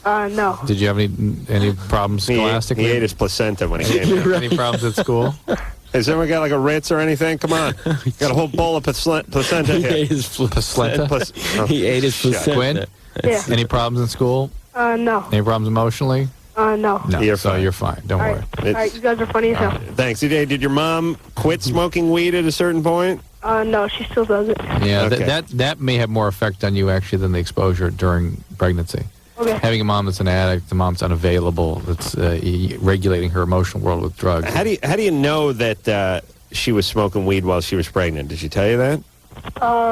No. Did you have any problems scholastically? He ate his placenta when he came Any problems at school? Has anyone got like a Ritz or anything? Come on. Got a whole bowl of placenta here. He ate his placenta. He ate his placenta. Quinn? Yeah. Any problems in school? No. Any problems emotionally? No. No. You're fine. Don't worry. All right, you guys are funny as hell. Thanks. Did your mom quit smoking weed at a certain point? No, she still does it. Yeah, Okay. that may have more effect on you actually than the exposure during pregnancy. Okay. Having a mom that's an addict, the mom's unavailable, that's regulating her emotional world with drugs. How do you know that she was smoking weed while she was pregnant? Did she tell you that?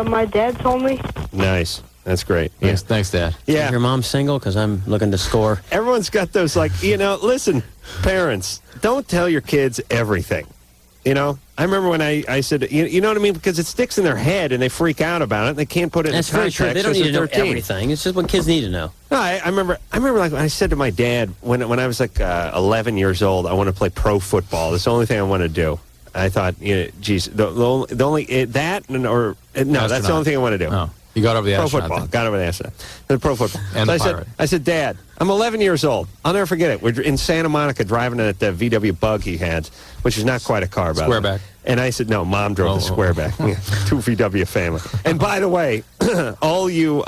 My dad told me. Nice. That's great. Thanks, Dad. Yeah. Is your mom single? Because I'm looking to score. Everyone's got those, listen, parents, don't tell your kids everything. I remember when I said, you know what I mean? Because it sticks in their head and they freak out about it and they can't put it That's in very contract. true. They don't need to know everything. It's just what kids need to know. No, I remember like when I said to my dad when I was like 11 years old, I want to play pro football. That's the only thing I want to do. I thought, geez, the only that's the only thing I want to do. Oh. You got over the pro astronaut football. thing. Got over the astronaut. The pro football. And so the pirate. I said, Dad, I'm 11 years old. I'll never forget it. We're in Santa Monica driving that VW Bug he had, which is not quite a car, by the way. Squareback. And I said, no, Mom drove the Squareback. Yeah, 2 VW family. And by the way, all you...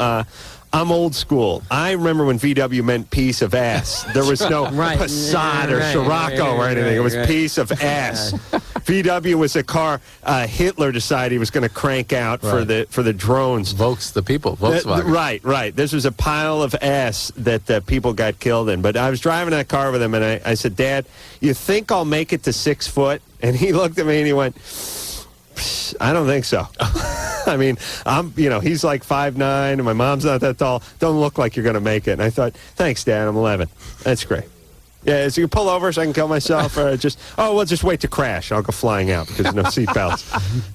I'm old school. I remember when VW meant piece of ass. There was no Passat or Scirocco or anything. It was piece of ass. VW was a car Hitler decided he was going to crank out for the drones. Volkswagen. Right. This was a pile of ass that people got killed in. But I was driving that car with him, and I said, Dad, you think I'll make it to 6 foot? And he looked at me and he went, I don't think so. I mean, he's like 5'9", and my mom's not that tall. Don't look like you're going to make it. And I thought, thanks, Dad, I'm 11. That's great. Yeah, so you pull over so I can kill myself, or we'll just wait to crash. I'll go flying out because no seatbelts.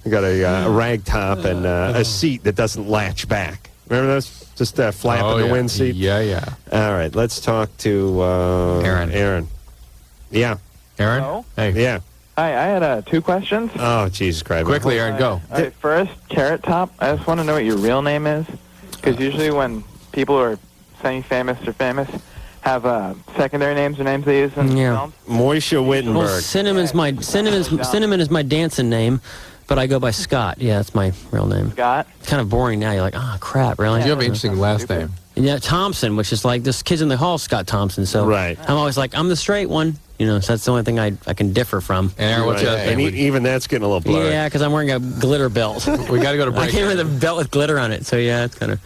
I got a rag top and a seat that doesn't latch back. Remember those? Just flapping the wind seat? Yeah. All right, let's talk to Aaron. Yeah. Aaron? Hello? Hey. Yeah. Hi, I had 2 questions. Oh, Jesus Christ. Quickly, Aaron, go. All right, first, Carrot Top, I just want to know what your real name is. Because usually when people are semi-famous or famous have secondary names or names they use in films. Moisha Wittenberg. Well, Cinnamon is my dancing name, but I go by Scott. Yeah, that's my real name. Scott? It's kind of boring now. You're like, crap, really? You have an interesting last name. Yeah, Thompson, which is like this Kids in the Hall, Scott Thompson. So I'm always like, I'm the straight one. So that's the only thing I can differ from. And Aaron, what's the other thing? And even that's getting a little blurry. Yeah, because I'm wearing a glitter belt. We got to go to break. I came with a belt with glitter on it, so yeah, it's kind of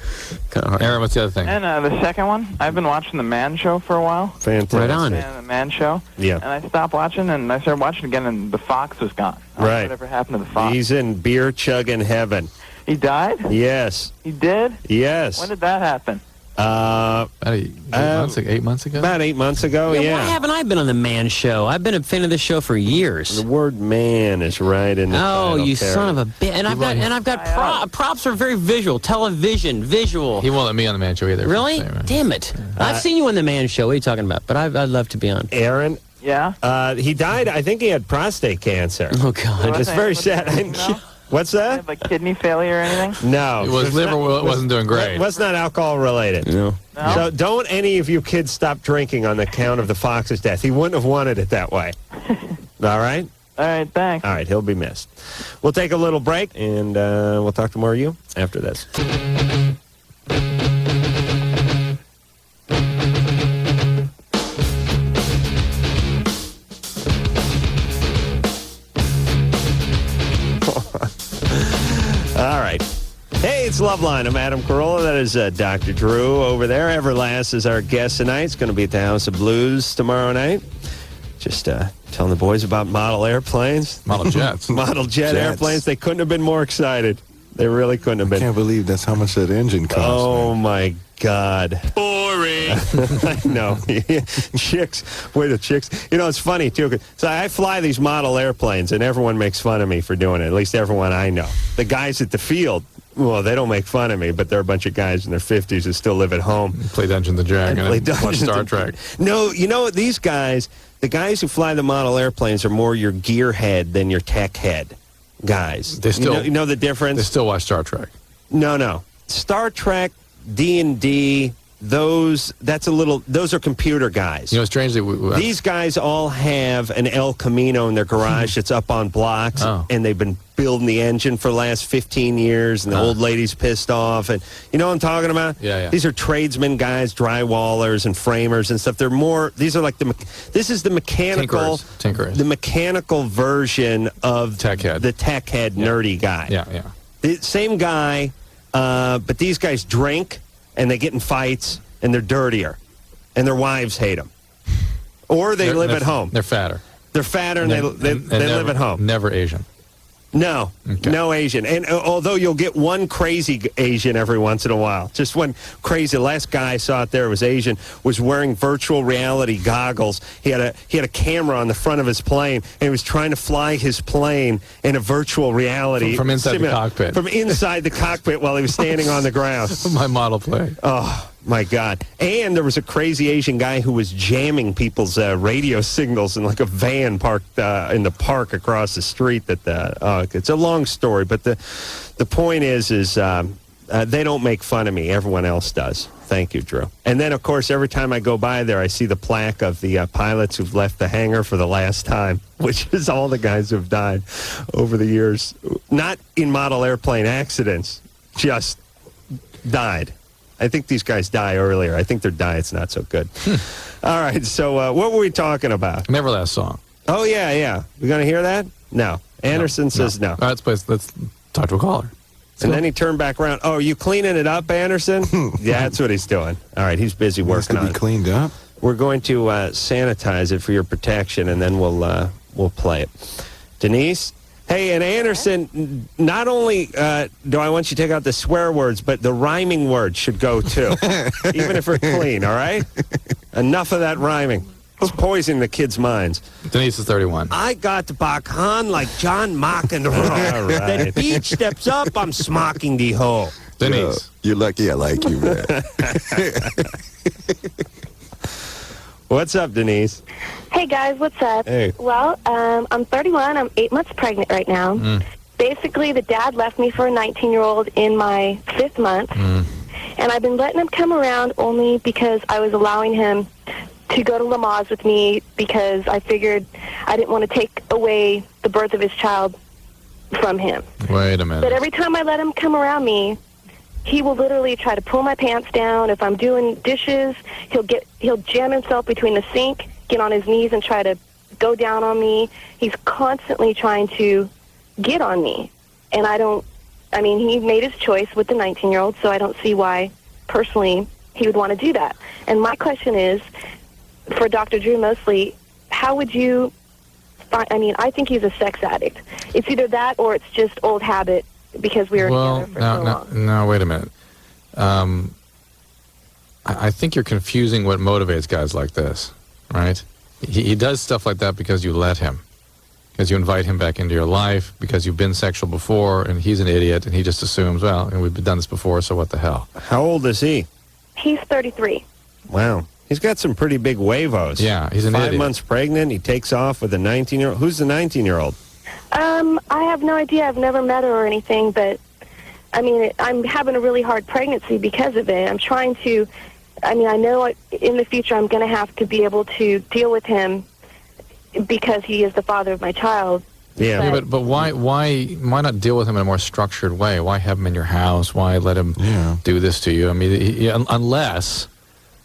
hard. Aaron, what's the other thing? And the second one, I've been watching The Man Show for a while. Fantastic. Right on. The Man Show. Yeah. And I stopped watching, and I started watching again, and the Fox was gone. Right. Whatever happened to the Fox? He's in beer chugging heaven. He died? Yes. He did? Yes. When did that happen? About 8 months ago? About 8 months ago, Why yeah. haven't I been on the Man Show? I've been a fan of the show for years. The word "man" is right in the title, Oh, you Karen. son of a bitch! And I've got props are very visual, television, visual. He won't let me on the Man Show either. Really? Damn it! I've seen you on the Man Show. What are you talking about? But I'd love to be on. Aaron? Yeah? He died, I think he had prostate cancer. Oh, God. It's very sad. What's that? Like kidney failure or anything? No. His liver wasn't doing great. It was not alcohol related. No. So don't any of you kids stop drinking on the count of the Fox's death. He wouldn't have wanted it that way. All right? All right, thanks. All right, he'll be missed. We'll take a little break, and we'll talk to more of you after this. All right. Hey, it's Loveline. I'm Adam Carolla. That is Dr. Drew over there. Everlast is our guest tonight. It's going to be at the House of Blues tomorrow night. Just telling the boys about model airplanes. Model jets. Model jet airplanes. They couldn't have been more excited. They really couldn't have been. I can't believe that's how much that engine costs. Oh, my God. Boring. I know. Chicks. Wait, the chicks. You know, it's funny, too. So I fly these model airplanes, and everyone makes fun of me for doing it, at least everyone I know. The guys at the field, well, they don't make fun of me, but they're a bunch of guys in their 50s who still live at home. Play Dungeons and Dragons. Watch Star Trek. No, you know what? These guys, the guys who fly the model airplanes are more your gearhead than your tech head guys. They still, you know the difference? They still watch Star Trek. No. Star Trek, D&D, those are computer guys. You know, strangely, these guys all have an El Camino in their garage that's up on blocks, and they've been building the engine for the last 15 years, and the old lady's pissed off. And you know what I'm talking about? Yeah. These are tradesmen guys, drywallers and framers and stuff. These are like this is the mechanical, Tinkerers. the mechanical version of tech head. The tech head nerdy guy. Yeah. The same guy, but these guys drink, and they get in fights, and they're dirtier, and their wives hate them. Or they live at home. They're fatter. They're fatter, and they live at home. Never Asian. No, no Asian. And although you'll get one crazy Asian every once in a while. Just one crazy. The last guy I saw out there was Asian, was wearing virtual reality goggles. He had a camera on the front of his plane, and he was trying to fly his plane in a virtual reality. From inside the cockpit. From inside the cockpit while he was standing on the ground. My model plane. Oh, my God. And there was a crazy Asian guy who was jamming people's radio signals in like a van parked in the park across the street. It's a long story, but the point is they don't make fun of me. Everyone else does. Thank you, Drew. And then, of course, every time I go by there, I see the plaque of the pilots who've left the hangar for the last time, which is all the guys who've died over the years. Not in model airplane accidents, just died. I think these guys die earlier. I think their diet's not so good. All right, so what were we talking about? Everlast song. Oh, yeah. We going to hear that? No. Anderson says no. All right, let's talk to a caller. And then he turned back around. Oh, are you cleaning it up, Anderson? Yeah, that's what he's doing. All right, he's busy working on it. Needs to be cleaned up. We're going to sanitize it for your protection, and then we'll play it. Denise? Hey, and Anderson, not only do I want you to take out the swear words, but the rhyming words should go too, even if we're clean, all right? Enough of that rhyming. It's poisoning the kids' minds. Denise is 31. I got back on like John McEnroe. All right. The beach steps up, I'm smocking the hoe. Denise. You're lucky I like you, man. What's up, Denise? Hey, guys, what's up? Hey. Well, I'm 31. I'm 8 months pregnant right now. Basically, the dad left me for a 19-year-old in my 5th month. And I've been letting him come around only because I was allowing him to go to Lamaze with me because I figured I didn't want to take away the birth of his child from him. Wait a minute. But every time I let him come around me, he will literally try to pull my pants down. If I'm doing dishes, he'll jam himself between the sink, get on his knees and try to go down on me. He's constantly trying to get on me. And he made his choice with the 19-year-old, so I don't see why, personally, he would want to do that. And my question is, for Dr. Drew mostly, how would you find, I think he's a sex addict. It's either that or it's just old habit because we were together for so long. No, wait a minute. I think you're confusing what motivates guys like this, right? He does stuff like that because you let him. Because you invite him back into your life, because you've been sexual before, and he's an idiot, and he just assumes, well, and we've done this before, so what the hell? How old is he? He's 33. Wow. He's got some pretty big huevos. Yeah, he's an 5 idiot. months pregnant. He takes off with a 19-year-old. Who's the 19-year-old? I have no idea. I've never met her or anything, but, I mean, I'm having a really hard pregnancy because of it. I'm trying to, I mean, I know in the future I'm going to have to be able to deal with him because he is the father of my child. Yeah, but why not deal with him in a more structured way? Why have him in your house? Why let him do this to you? I mean,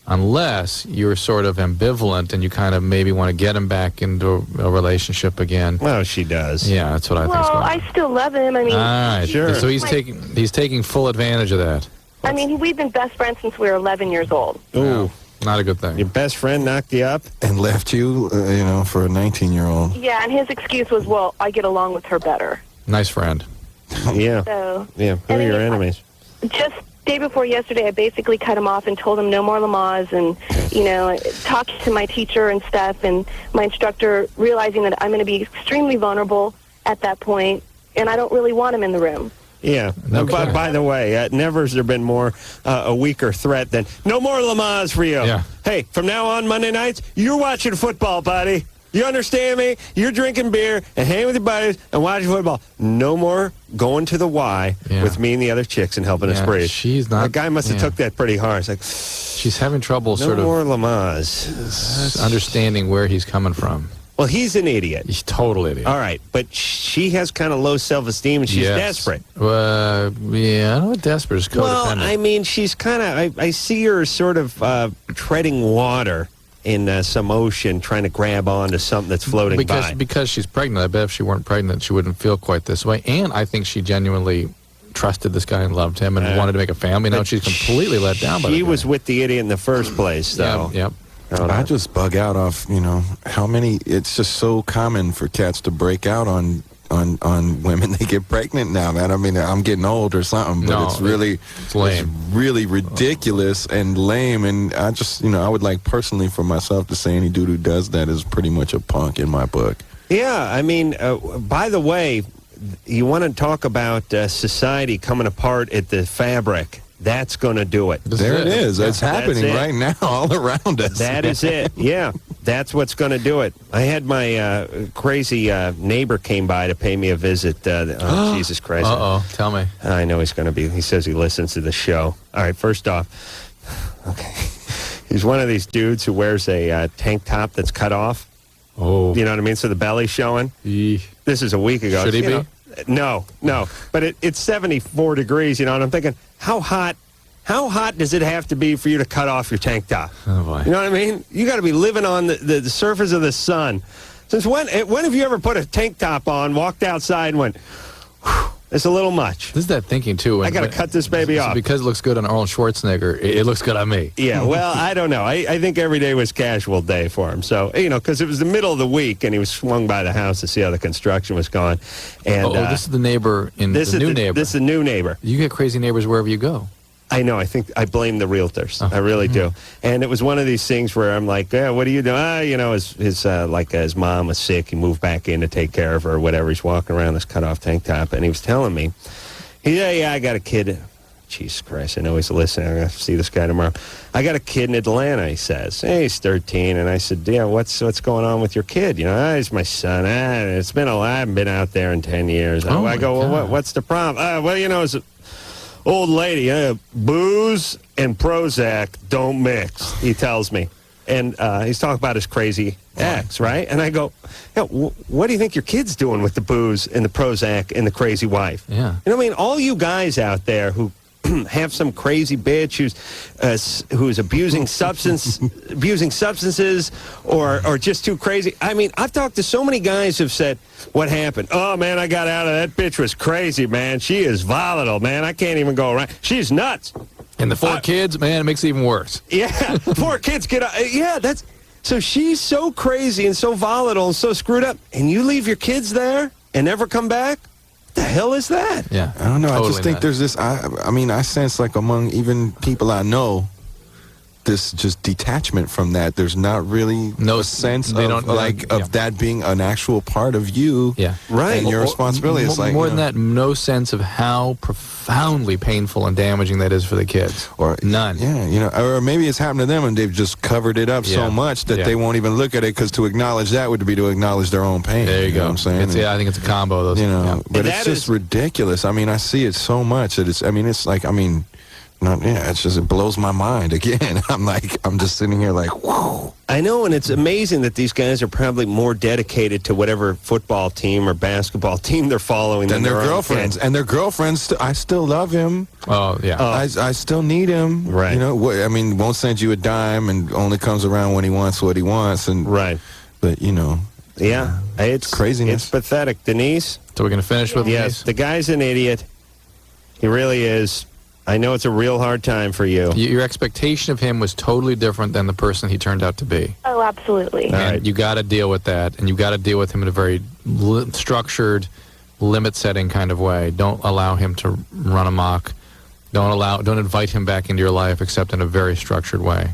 unless you're sort of ambivalent and you kind of maybe want to get him back into a relationship again. Well, she does. Yeah, that's what I think. Well, I still love him. I mean, all right, sure. So he's taking full advantage of that. I mean, we've been best friends since we were 11 years old. Ooh. Not a good thing. Your best friend knocked you up? And left you, for a 19-year-old. Yeah, and his excuse was, well, I get along with her better. Nice friend. Yeah. So, yeah, who are your enemies? Just day before yesterday, I basically cut him off and told him no more Lamaze and, talked to my teacher and stuff and my instructor, realizing that I'm going to be extremely vulnerable at that point, and I don't really want him in the room. Yeah. Okay. By the way, never has there been more a weaker threat than no more Lamaze for you. Yeah. Hey, from now on, Monday nights, you're watching football, buddy. You understand me? You're drinking beer and hanging with your buddies and watching football. No more going to the Y with me and the other chicks and helping us breathe. She's not. The guy must have took that pretty hard. It's like, she's having trouble no sort of more Lamaze. understanding where he's coming from. Well, he's an idiot. He's a total idiot. All right, but she has kind of low self-esteem and she's desperate. Yeah, not desperate. It's codependent. Well, I mean, she's kind of, I see her sort of treading water in some ocean, trying to grab onto something that's floating by. Because she's pregnant. I bet if she weren't pregnant, she wouldn't feel quite this way. And I think she genuinely trusted this guy and loved him and wanted to make a family. Now she's completely let down by the guy. She was with the idiot in the first place, though. Yep. I just bug out off, how many, it's just so common for cats to break out on women. They get pregnant now, man. I mean, I'm getting old or something, but it's lame. It's really ridiculous and lame. And I just, I would like personally for myself to say any dude who does that is pretty much a punk in my book. Yeah, I mean, by the way, you want to talk about society coming apart at the fabric. That's going to do it. There it is. It's happening right now all around us. That is it. Yeah, that's what's going to do it. I had my crazy neighbor came by to pay me a visit. Jesus Christ. Uh-oh. Tell me. I know he's going to be. He says he listens to the show. All right, first off, okay. He's one of these dudes who wears a tank top that's cut off. Oh. You know what I mean? So the belly's showing. This is a week ago. Should he be? No. But it's 74 degrees, and I'm thinking, how hot does it have to be for you to cut off your tank top? Oh, boy. You know what I mean? You got to be living on the surface of the sun. Since when have you ever put a tank top on, walked outside, and went, whew, it's a little much? This is that thinking, too. I got to cut this baby off. Because it looks good on Arnold Schwarzenegger, it looks good on me. Yeah, well, I don't know. I think every day was casual day for him. So, because it was the middle of the week, and he was swung by the house to see how the construction was going. And this is the neighbor in the new neighbor. This is the new neighbor. You get crazy neighbors wherever you go. I know. I think I blame the realtors. I really do. And it was one of these things where I'm like, what do you do? His mom was sick. He moved back in to take care of her or whatever. He's walking around this cut-off tank top, and he was telling me, I got a kid. Jesus Christ, I know he's listening. I'm going to see this guy tomorrow. I got a kid in Atlanta, he says. Hey, he's 13. And I said, what's going on with your kid? He's my son. It's been I haven't been out there in 10 years. I go, well, what's the problem? It's an old lady. Booze and Prozac don't mix, he tells me. And he's talking about his crazy ex, right? And I go, what do you think your kid's doing with the booze and the Prozac and the crazy wife? Yeah. You know what I mean? All you guys out there who have some crazy bitch who's abusing substances or just too crazy. I mean, I've talked to so many guys who've said, what happened? Oh, man, I got out of that bitch was crazy, man. She is volatile, man. I can't even go around. She's nuts. And the 4 kids, man, it makes it even worse. Yeah, 4 kids get out. Yeah, that's... So she's so crazy and so volatile and so screwed up, and you leave your kids there and never come back? What the hell is that? Yeah. I don't know. Totally I just think there's this, I mean, I sense like among even people I know, this just detachment from that. There's not really a sense of that being an actual part of you, right, and your responsibility. It's like more than that, no sense of how profoundly painful and damaging that is for the kids, or none. Yeah, or maybe it's happened to them and they've just covered it up so much that they won't even look at it, because to acknowledge that would be to acknowledge their own pain. There you go. Know what I'm saying? I think it's a combo of those. But it's just ridiculous. I mean, I see it so much that it's. I mean, it's like. I mean. It's just, it blows my mind again. I'm just sitting here like, whoa. I know, and it's amazing that these guys are probably more dedicated to whatever football team or basketball team they're following than their girlfriends. And their girlfriends, I still love him. Oh, yeah. I still need him. Right. I mean, won't send you a dime and only comes around when he wants what he wants. And right. But, yeah, it's craziness. It's pathetic. Denise? So we're going to finish with Yes, Denise? the guy's an idiot. He really is. I know it's a real hard time for you. Your expectation of him was totally different than the person he turned out to be. Oh, absolutely. And you got to deal with that, and you got to deal with him in a very structured, limit-setting kind of way. Don't allow him to run amok. Don't invite him back into your life, except in a very structured way.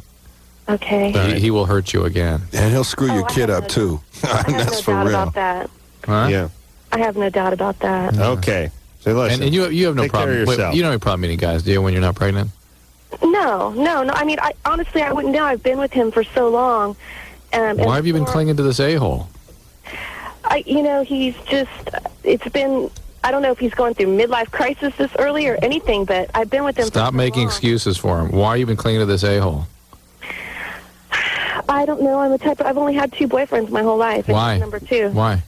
Okay. He will hurt you again. And he'll screw your kid up, too. That's for real. I have no doubt about that. Huh? Yeah. I have no doubt about that. Okay. So listen, and you have no take problem. care of yourself. You don't have a problem meeting guys, do you, when you're not pregnant? No. I mean, honestly, I wouldn't know. I've been with him for so long. Why have you been clinging to this a-hole? He's just, it's been, I don't know if he's going through midlife crisis this early or anything, but I've been with him Stop making excuses for him. Why have you been clinging to this a-hole? I don't know. I've only had 2 boyfriends my whole life. Why? This is number 2. Why?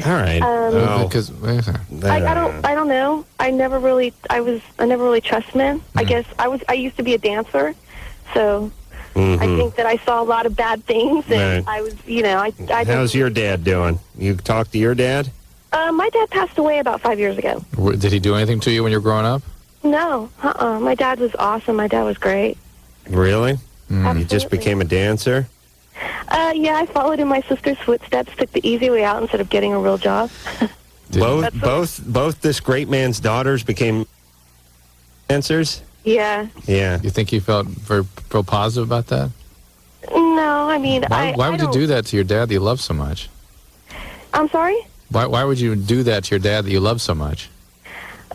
All right. Because I don't know. I never really trust men. I guess I used to be a dancer, so I think that I saw a lot of bad things, and I was, I How's your dad doing? You talked to your dad? My dad passed away about 5 years ago. Did he do anything to you when you were growing up? No. My dad was awesome. My dad was great. Really? You just became a dancer? Yeah, I followed in my sister's footsteps, took the easy way out instead of getting a real job. Both this great man's daughters became dancers? Yeah. Yeah. You think you felt very positive about that? No, I mean, why would you do that to your dad that you love so much? I'm sorry? Why would you do that to your dad that you love so much?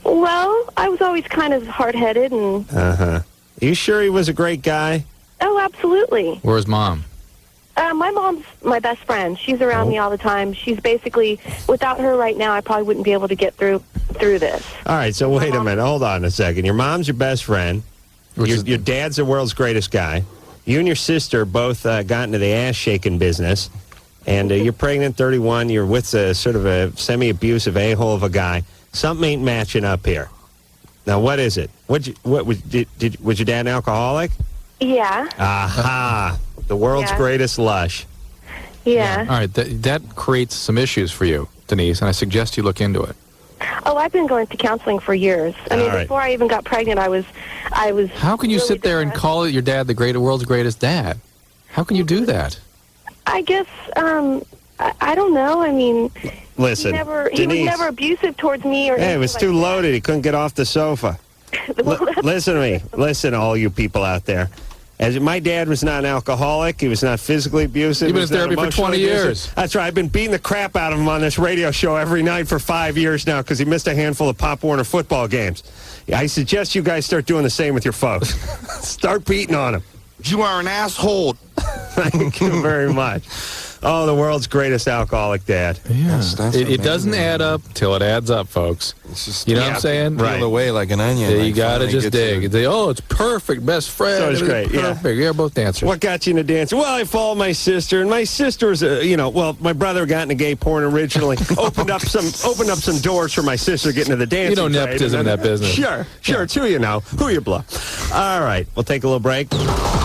Well, I was always kind of hard-headed and... Are you sure he was a great guy? Oh, absolutely. Where's Mom? My mom's my best friend. She's around me all the time. She's basically, without her right now, I probably wouldn't be able to get through this. All right, so wait a minute. Hold on a second. Your mom's your best friend. Your dad's the world's greatest guy. You and your sister both got into the ass-shaking business. And you're pregnant, 31. You're with sort of a semi-abusive a-hole of a guy. Something ain't matching up here. Now, what is it? Was your dad an alcoholic? Yeah. Aha. The world's greatest lush. Yeah. All right, that creates some issues for you, Denise, and I suggest you look into it. Oh, I've been going to counseling for years. I mean, before I even got pregnant, I was. How can you sit there and call your dad the world's greatest dad? How can you do that? I guess I don't know. I mean, listen, he was never abusive towards me or. Hey, it was too loaded. He couldn't get off the sofa. Listen to me. Listen, all you people out there. As my dad was not an alcoholic, he was not physically abusive. You've been in therapy for 20 years. That's right. I've been beating the crap out of him on this radio show every night for 5 years now because he missed a handful of Pop Warner football games. I suggest you guys start doing the same with your folks. Start beating on him. You are an asshole. Thank you very much. Oh, the world's greatest alcoholic dad. Yeah. It doesn't add up till it adds up, folks. You know what I'm saying? Peel away like an onion. Yeah, you got to just dig. It's perfect, best friend. So it's great, perfect. Yeah, both dancers. What got you into dancing? Well, I followed my sister, and my sister was, my brother got into gay porn originally. opened up some doors for my sister getting into the dancing. You know nepotism in that business. Sure. It's who you know, who you blow. All right, we'll take a little break.